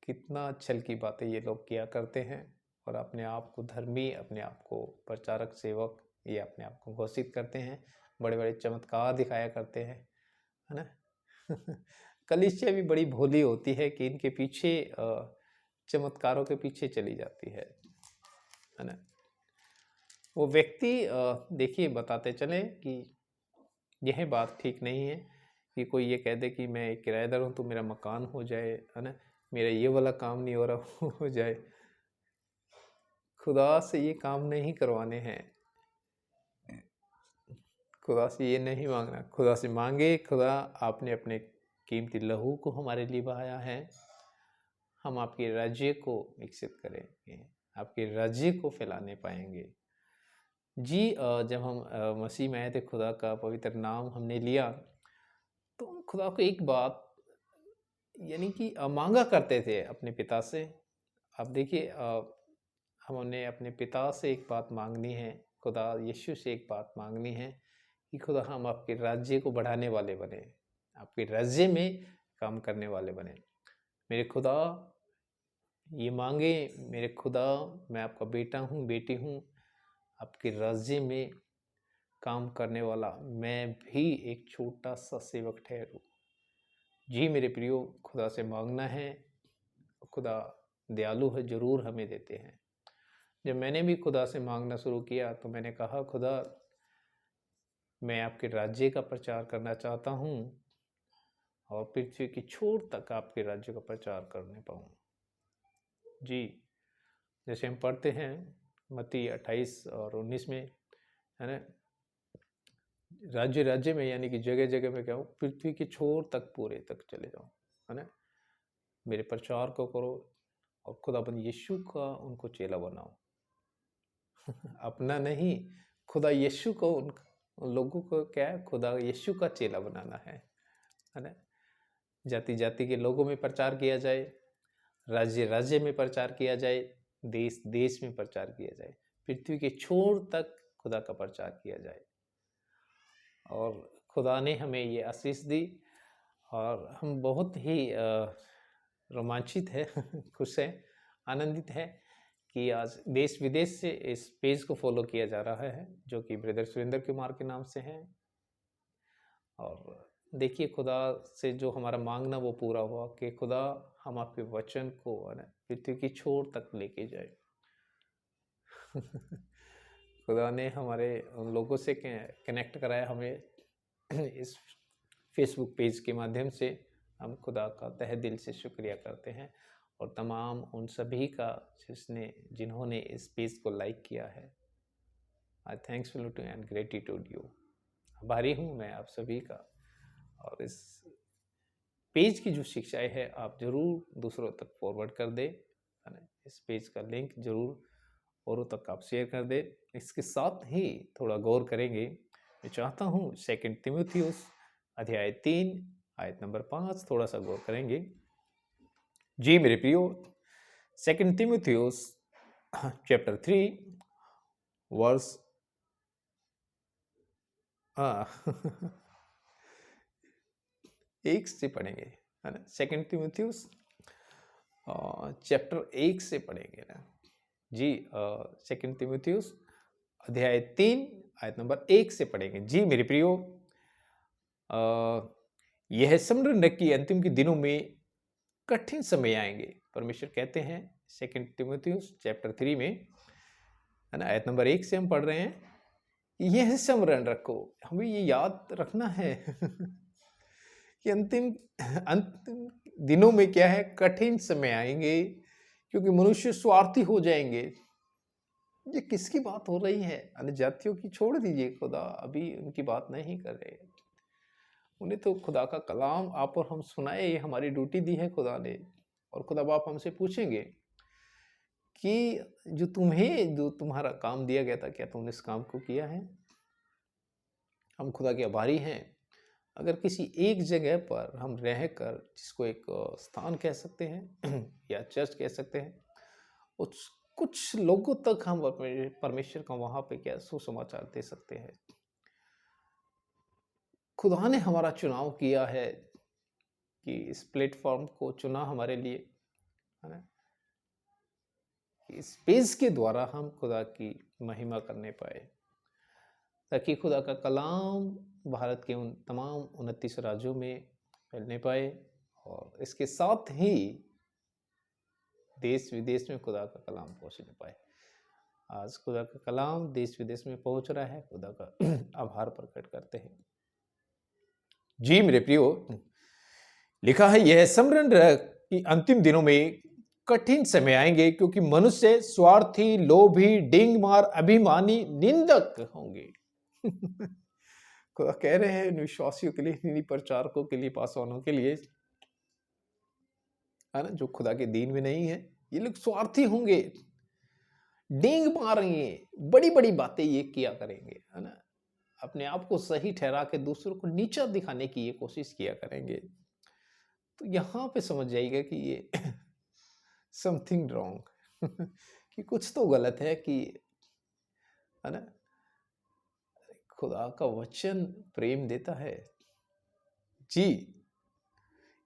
कितना छल की बातें ये लोग किया करते हैं और अपने आप को धर्मी, अपने आप को प्रचारक, सेवक, ये अपने आप को घोषित करते हैं, बड़े बड़े चमत्कार दिखाया करते हैं, है ना। कलीसिया भी बड़ी भोली होती है कि इनके पीछे चमत्कारों के पीछे चली जाती है ना। वो व्यक्ति देखिए बताते चले कि यह बात ठीक नहीं है कि कोई ये कह दे कि मैं एक किराएदार हूँ तो मेरा मकान हो जाए, है ना, मेरा ये वाला काम नहीं हो रहा हो जाए। खुदा से ये काम नहीं करवाने हैं, खुदा से ये नहीं मांगना। खुदा से मांगे, खुदा आपने अपने कीमती लहू को हमारे लिए बहाया है, हम आपके राज्य को विकसित करेंगे, आपके राज्य को फैलाने पाएंगे। जी जब हम मसीह में आए थे, खुदा का पवित्र नाम हमने लिया, तो हम खुदा को एक बात यानी कि मांगा करते थे अपने पिता से। अब देखिए हमने अपने पिता से एक बात मांगनी है, खुदा यीशु से एक बात मांगनी है कि खुदा हम आपके राज्य को बढ़ाने वाले बने, आपके राज्य में काम करने वाले बने। मेरे खुदा ये मांगे, मेरे खुदा मैं आपका बेटा हूँ, बेटी हूँ, आपके राज्य में काम करने वाला मैं भी एक छोटा सा सेवक ठहरूं। जी मेरे प्रियो, खुदा से मांगना है, खुदा दयालु है, जरूर हमें देते हैं। जब मैंने भी खुदा से मांगना शुरू किया तो मैंने कहा, खुदा मैं आपके राज्य का प्रचार करना चाहता हूँ और पृथ्वी की छोर तक आपके राज्य का प्रचार करने पाऊँ। जी जैसे हम पढ़ते हैं मत्ती 28 और 19 में, है ना, राज्य राज्य में यानी कि जगह जगह में क्या हो, पृथ्वी की छोर तक पूरे तक चले जाओ, है ना, मेरे प्रचार को करो और खुदाबंद यीशु का उनको चेला बनाओ। अपना नहीं, खुदा यीशु को उन लोगों को क्या है, खुदा यीशु का चेला बनाना है ना। जाति जाति के लोगों में प्रचार किया जाए, राज्य राज्य में प्रचार किया जाए, देश देश में प्रचार किया जाए, पृथ्वी के छोर तक खुदा का प्रचार किया जाए। और खुदा ने हमें ये आशीष दी और हम बहुत ही रोमांचित है, खुश है, आनंदित है कि आज देश विदेश से इस पेज को फॉलो किया जा रहा है, जो कि ब्रदर सुरेंद्र कुमार के नाम से है। और देखिए खुदा से जो हमारा मांगना वो पूरा हुआ कि खुदा हम आपके वचन को है ना पृथ्वी की छोर तक लेके जाए। खुदा ने हमारे उन लोगों से कनेक्ट कराया हमें इस फेसबुक पेज के माध्यम से। हम खुदा का तहे दिल से शुक्रिया करते हैं, और तमाम उन सभी का जिन्होंने इस पेज को लाइक किया है। I thankful to and gratitude you. आभारी हूँ मैं आप सभी का। और इस पेज की जो शिक्षाएं है आप ज़रूर दूसरों तक फॉरवर्ड कर दें, है ना। इस पेज का लिंक ज़रूर औरों तक आप शेयर कर दें। इसके साथ ही थोड़ा गौर करेंगे। मैं चाहता हूँ 2 तीमुथियुस अध्याय 3 आयत नंबर 5 थोड़ा सा गौर करेंगे। जी मेरे प्रियो, 2 तीमुथियुस चैप्टर 3 वर्स एक से पढ़ेंगे, है ना। 2 तीमुथियुस चैप्टर 1 से पढ़ेंगे ना जी। 2 तीमुथियुस अध्याय 3 आयत नंबर 1 से पढ़ेंगे। जी मेरे प्रियो, यह स्मरण की अंतिम के दिनों में कठिन समय आएंगे। परमेश्वर कहते हैं 2 तीमुथियुस चैप्टर 3 में, है ना, आयत नंबर 1 से हम पढ़ रहे हैं। यह स्मरण रखो, हमें ये याद रखना है कि अंतिम दिनों में क्या है, कठिन समय आएंगे, क्योंकि मनुष्य स्वार्थी हो जाएंगे। ये किसकी बात हो रही है? अन्य जातियों की छोड़ दीजिए, खुदा अभी उनकी बात नहीं कर रहे। उन्हें तो खुदा का कलाम आप और हम सुनाए, ये हमारी ड्यूटी दी है खुदा ने। और खुदा बाप हमसे पूछेंगे कि जो तुम्हारा काम दिया गया था, क्या तुमने इस काम को किया है? हम खुदा के आभारी हैं। अगर किसी एक जगह पर हम रहकर, जिसको एक स्थान कह सकते हैं या चर्च कह सकते हैं, उस कुछ लोगों तक हम अपने परमेश्वर का वहां पे क्या सुसमाचार दे सकते हैं। खुदा ने हमारा चुनाव किया है कि इस प्लेटफॉर्म को चुना हमारे लिए, है ना। इस पेज के द्वारा हम खुदा की महिमा करने पाए, ताकि खुदा का कलाम भारत के उन तमाम 29 राज्यों में फैलने पाए, और इसके साथ ही देश विदेश में खुदा का कलाम पहुंचने पाए। आज खुदा का कलाम देश विदेश में पहुंच रहा है, खुदा का आभार प्रकट करते हैं। जी मेरे प्रियो, लिखा है यह स्मरण रख कि अंतिम दिनों में कठिन समय आएंगे, क्योंकि मनुष्य स्वार्थी, लोभी, डिंग मार, अभिमानी, निंदक होंगे। खुदा कह रहे हैं विश्वासियों के लिए, प्रचारकों के लिए, पासवानों के लिए, है ना, जो खुदा के दीन में नहीं है, ये लोग स्वार्थी होंगे, डींग मारेंगे, बड़ी बड़ी बातें ये किया करेंगे, है ना। अपने आप को सही ठहरा के दूसरों को नीचा दिखाने की ये कोशिश किया करेंगे। तो यहाँ पे समझ जाइएगा कि ये समथिंग रॉन्ग कि कुछ तो गलत है, कि है ना। खुदा का वचन प्रेम देता है जी,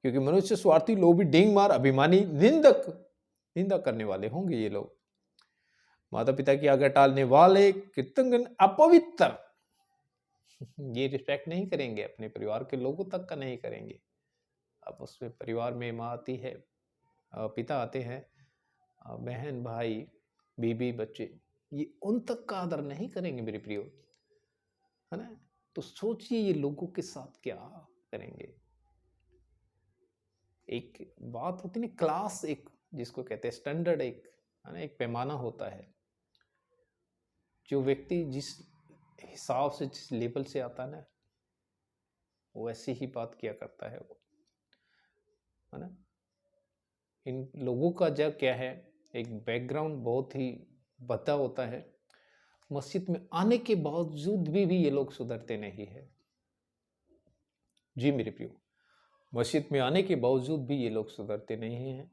क्योंकि मनुष्य स्वार्थी, लोभी, डींग मार, अभिमानी, निंदा करने वाले होंगे ये लोग। माता पिता की आज्ञा टालने वाले, कृतज्ञ, अपवित्र, ये रिस्पेक्ट नहीं करेंगे, अपने परिवार के लोगों तक का नहीं करेंगे। अब उसमें परिवार में माँ आती है, पिता आते हैं, बहन, भाई, बीबी, बच्चे, ये उन तक का आदर नहीं करेंगे मेरे प्रियो, है ना। तो सोचिए ये लोगों के साथ क्या करेंगे। एक बात होती है ना, क्लास, एक जिसको कहते हैं स्टैंडर्ड, एक है ना, एक पैमाना होता है। जो व्यक्ति जिस हिसाब से, जिस लेवल से आता है ना, वो ऐसी ही बात किया करता है वो, है ना। इन लोगों का जब क्या है, एक बैकग्राउंड बहुत ही भद्दा होता है। मस्जिद में आने के बावजूद भी ये लोग सुधरते नहीं है। जी मेरे प्रियो, मस्जिद में आने के बावजूद भी ये लोग सुधरते नहीं हैं,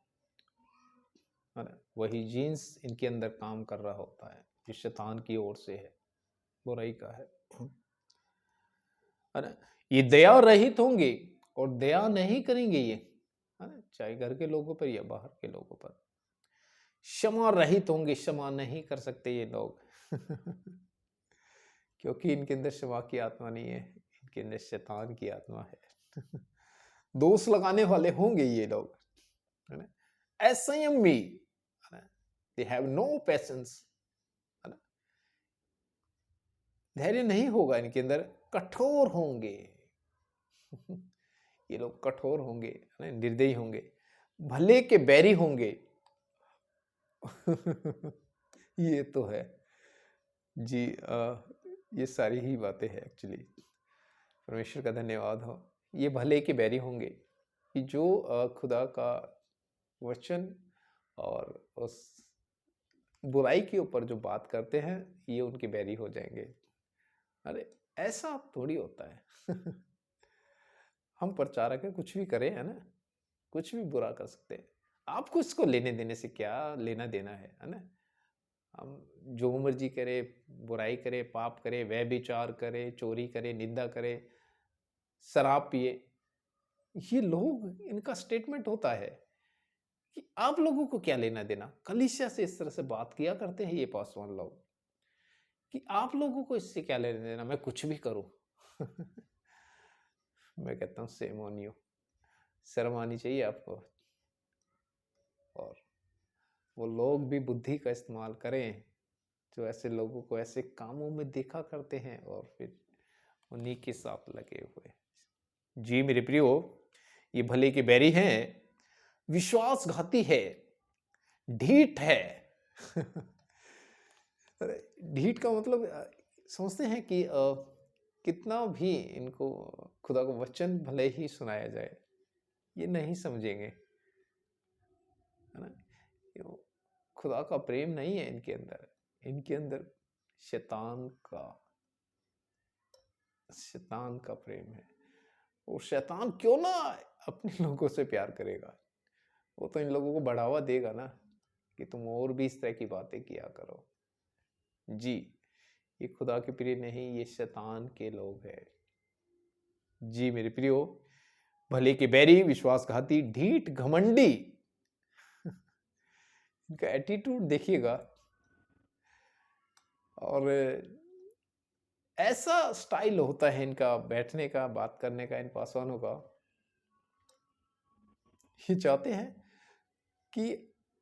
है ना। वही जीन्स इनके अंदर काम कर रहा होता है, जो शैतान की ओर से है, बुराई का है ना। ये दया रहित होंगे और दया नहीं करेंगे ये, है ना, चाहे घर के लोगों पर या बाहर के लोगों पर। क्षमा रहित होंगे, क्षमा नहीं कर सकते ये लोग क्योंकि इनके अंदर क्षमा की आत्मा नहीं है, इनके अंदर शैतान की आत्मा है दोष लगाने वाले होंगे ये लोग, है ना, असंयमी, है ना, दे हैव नो पेशेंस, है ना, धैर्य नहीं होगा इनके अंदर, कठोर होंगे। ये लोग कठोर होंगे, है ना, निर्दयी होंगे, भले के बैरी होंगे। ये तो है जी। ये सारी ही बातें हैं एक्चुअली। परमेश्वर का धन्यवाद हो। ये भले के बैरी होंगे कि जो खुदा का वचन और उस बुराई के ऊपर जो बात करते हैं, ये उनके बैरी हो जाएंगे। अरे ऐसा थोड़ी होता है। हम प्रचारक हैं, कुछ भी करें, है ना, कुछ भी बुरा कर सकते हैं। आपको इसको लेने देने से क्या लेना देना है ना। हम जो मर्जी करे, बुराई करे, पाप करे, व्यभिचार करे, चोरी करे, निंदा करे, शराब पिए, ये लोग, इनका स्टेटमेंट होता है कि आप लोगों को क्या लेना देना। कलीसिया से इस तरह से बात किया करते हैं ये पासवान लोग कि आप लोगों को इससे क्या लेना देना, मैं कुछ भी करूं। मैं कहता हूं सेम ऑन यू, शर्म आनी चाहिए आपको। और वो लोग भी बुद्धि का इस्तेमाल करें जो ऐसे लोगों को ऐसे कामों में देखा करते हैं और फिर उन्हीं के साथ लगे हुए। जी मेरे प्रियो, ये भले के बैरी हैं, विश्वासघाती है, ढीठ है। ढीठ का मतलब समझते हैं कि कितना भी इनको खुदा का वचन भले ही सुनाया जाए, ये नहीं समझेंगे, है ना। खुदा का प्रेम नहीं है इनके अंदर, इनके अंदर शैतान का प्रेम है। और शैतान क्यों ना अपने लोगों से प्यार करेगा, वो तो इन लोगों को बढ़ावा देगा ना कि तुम और भी इस तरह की बातें किया करो। जी, ये खुदा के प्रिय नहीं, ये शैतान के लोग हैं। जी मेरे प्रियो, भले के बैरी, विश्वासघाती, ढीठ, घमंडी। इनका एटीट्यूड देखिएगा, और ऐसा स्टाइल होता है इनका बैठने का, बात करने का, इन पासवानों का। ये चाहते हैं कि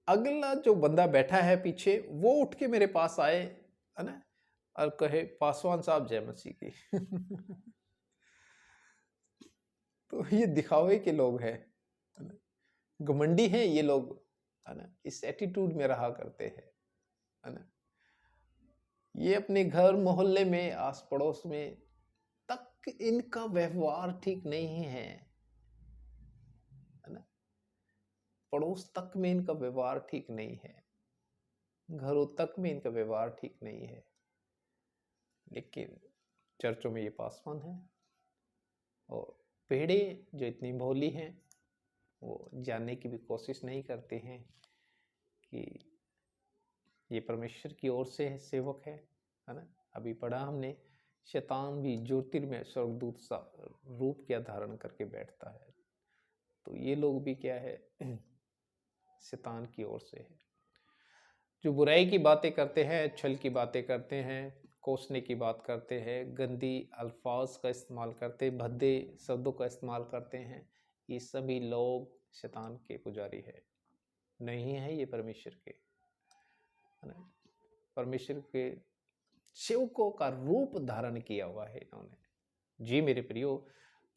अगला जो बंदा बैठा है पीछे, वो उठ के मेरे पास आए, है ना, और कहे पासवान साहब जय मसीह की। तो ये दिखावे के लोग हैं, है ना, घमंडी हैं ये लोग, है ना, इस एटीट्यूड में रहा करते हैं, है ना। ये अपने घर मोहल्ले में, आस पड़ोस में तक इनका व्यवहार ठीक नहीं है ना। पड़ोस तक में इनका व्यवहार ठीक नहीं है, घरों तक में इनका व्यवहार ठीक नहीं है। लेकिन चर्चों में ये पासवान है, और पेड़े जो इतनी भोली हैं, वो जानने की भी कोशिश नहीं करते हैं कि ये परमेश्वर की ओर से सेवक है ना। अभी पढ़ा हमने, शैतान भी ज्योतिर्मय स्वर्गदूत सा रूप क्या धारण करके बैठता है। तो ये लोग भी क्या है, शैतान की ओर से है, जो बुराई की बातें करते हैं, छल की बातें करते हैं, कोसने की बात करते हैं, गंदी अल्फाज का इस्तेमाल करते, भद्दे शब्दों का इस्तेमाल करते हैं। ये सभी लोग शैतान के पुजारी है, नहीं है ये परमेश्वर के, है ना। परमेश्वर के सेवकों का रूप धारण किया हुआ है इन्होंने। जी मेरे प्रियो,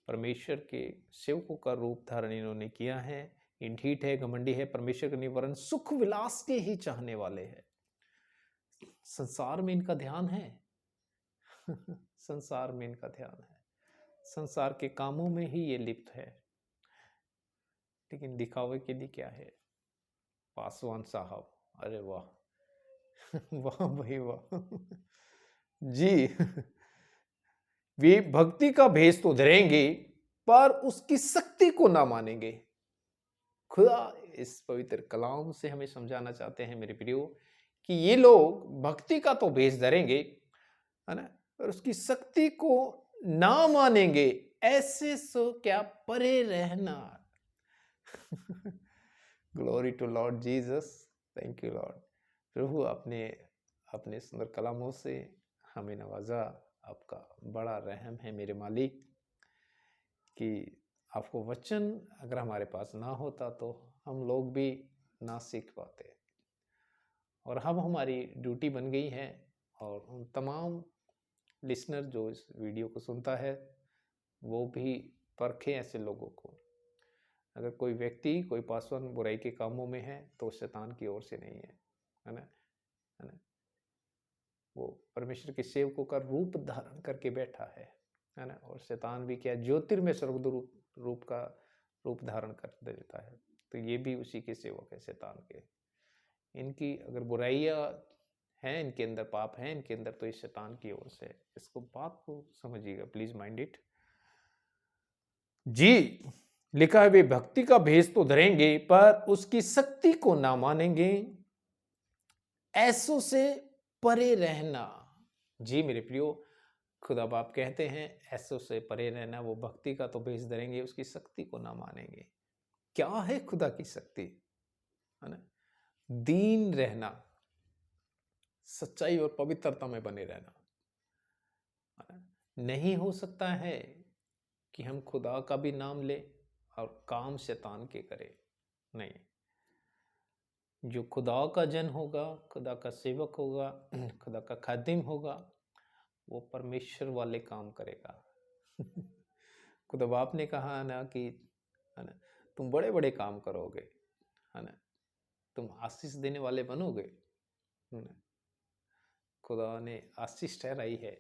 परमेश्वर के सेवकों का रूप धारण इन्होंने किया है। इन ढीठ है, घमंडी है, परमेश्वर के नहीं वरन सुख विलास के ही चाहने वाले हैं। संसार में इनका ध्यान है। संसार में इनका ध्यान है, संसार के कामों में ही ये लिप्त है। लेकिन दिखावे के लिए क्या है, पासवान साहब, अरे वाह। वाह भाई वाह। जी। वे भक्ति का भेष तो धरेंगे, पर उसकी शक्ति को ना मानेंगे। खुदा इस पवित्र कलाम से हमें समझाना चाहते हैं मेरे प्रियो, कि ये लोग भक्ति का तो भेष धरेंगे, है ना, और उसकी शक्ति को ना मानेंगे। ऐसे सो क्या परे रहना। Glory to Lord Jesus, thank you Lord. प्रभु आपने अपने सुंदर कलामों से हमें नवाजा। आपका बड़ा रहम है मेरे मालिक, कि आपको वचन अगर हमारे पास ना होता तो हम लोग भी ना सीख पाते। और अब हमारी ड्यूटी बन गई है, और उन तमाम लिसनर जो इस वीडियो को सुनता है वो भी परखें ऐसे लोगों को। अगर कोई व्यक्ति, कोई पासवान बुराई के कामों में है तो शैतान की ओर से नहीं है ना, है ना। वो परमेश्वर के सेवकों का रूप धारण करके बैठा है ना। और शैतान भी क्या, ज्योतिर्मय स्वर्गदूत रूप का रूप धारण कर देता है। तो ये भी उसी के सेवक है, शैतान के। इनकी अगर बुराइयां हैं, इनके अंदर पाप हैं इनके अंदर, तो इस शैतान की ओर से। इसको बात को समझिएगा, प्लीज माइंड इट जी। लिखा है, वे भक्ति का भेष तो धरेंगे पर उसकी शक्ति को ना मानेंगे, ऐसों से परे रहना। जी मेरे प्रियो, खुदा बाप कहते हैं ऐसों से परे रहना। वो भक्ति का तो भेष धरेंगे, उसकी शक्ति को ना मानेंगे। क्या है खुदा की शक्ति, है ना? दीन रहना, सच्चाई और पवित्रता में बने रहना। नहीं हो सकता है कि हम खुदा का भी नाम ले और काम शैतान के करे। नहीं, जो खुदा का जन होगा, खुदा का सेवक होगा, खुदा का खादिम होगा, वो परमेश्वर वाले काम करेगा। खुदा बाप ने कहा ना कि, है ना, तुम बड़े बड़े काम करोगे, है ना, तुम आशीष देने वाले बनोगे, है ना। खुदा ने आशीष ठहराई है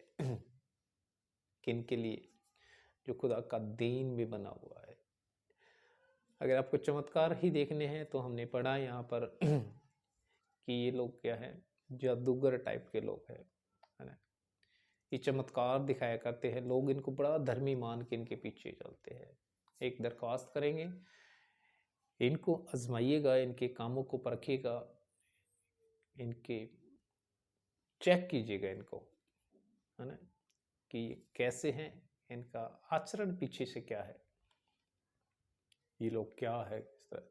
किन के लिए, जो खुदा का दीन में बना हुआ है। अगर आपको चमत्कार ही देखने हैं तो हमने पढ़ा यहाँ पर कि ये लोग क्या है, जादूगर टाइप के लोग हैं, है ना। ये चमत्कार दिखाया करते हैं, लोग इनको बड़ा धर्मी मान के इनके पीछे चलते हैं। एक दरख्वास्त करेंगे, इनको आजमाइएगा, इनके कामों को परखिएगा, इनके चेक कीजिएगा इनको, है ना, कि ये कैसे हैं, इनका आचरण पीछे से क्या है, ये लोग क्या है इस तरह।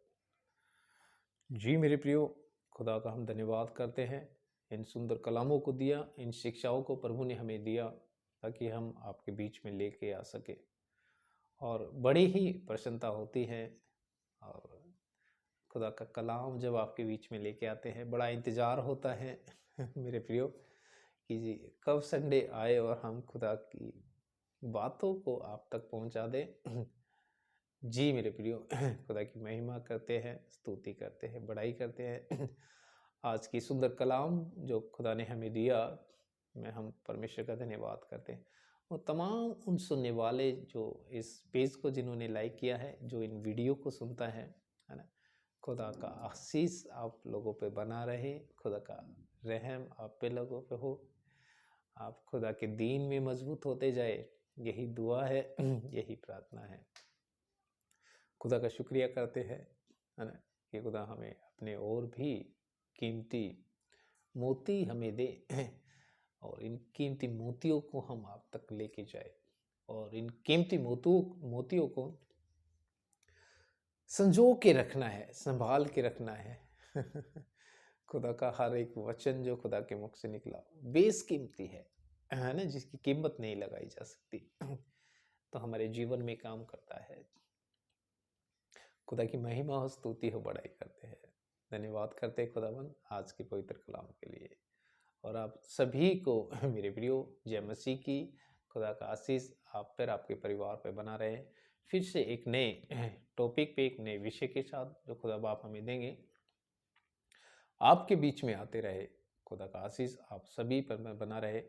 जी मेरे प्रियो, खुदा का हम धन्यवाद करते हैं, इन सुंदर कलामों को दिया, इन शिक्षाओं को प्रभु ने हमें दिया ताकि हम आपके बीच में लेके आ सके। और बड़ी ही प्रसन्नता होती है, और खुदा का कलाम जब आपके बीच में लेके आते हैं बड़ा इंतज़ार होता है मेरे प्रियो, कि जी कब संडे आए और हम खुदा की बातों को आप तक पहुंचा दें। जी मेरे प्रियो, खुदा की महिमा करते हैं, स्तुति करते हैं, बड़ाई करते हैं। आज की सुंदर कलाम जो खुदा ने हमें दिया, मैं हम परमेश्वर का धन्यवाद करते हैं। वो तमाम उन सुनने वाले जो इस पेज को जिन्होंने लाइक किया है, जो इन वीडियो को सुनता है ना, खुदा का आशीष आप लोगों पे बना रहे, खुदा का रहम आप पे लोगों पे हो, आप खुदा के दीन में मजबूत होते जाए, यही दुआ है, यही प्रार्थना है। खुदा का शुक्रिया करते हैं, है ना, कि खुदा हमें अपने और भी कीमती मोती हमें दे, और इन कीमती मोतियों को हम आप तक लेके जाए, और इन कीमती मोतियों को संजो के रखना है, संभाल के रखना है। खुदा का हर एक वचन जो खुदा के मुख से निकला बेसकीमती है ना, जिसकी कीमत नहीं लगाई जा सकती, तो हमारे जीवन में काम करता है। खुदा की महिमा हो, स्तुति हो, बड़ाई करते हैं, धन्यवाद करते हैं खुदावन आज के पवित्र कलाम के लिए। और आप सभी को मेरे प्रियो जय मसीह की, खुदा का आशीष आप पर, आपके परिवार पर बना रहे। फिर से एक नए टॉपिक पे, एक नए विषय के साथ जो खुदा बाप हमें देंगे, आपके बीच में आते रहे। खुदा का आशीष आप सभी पर बना रहे।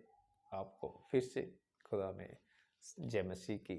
आपको फिर से खुदा में जय मसीह की।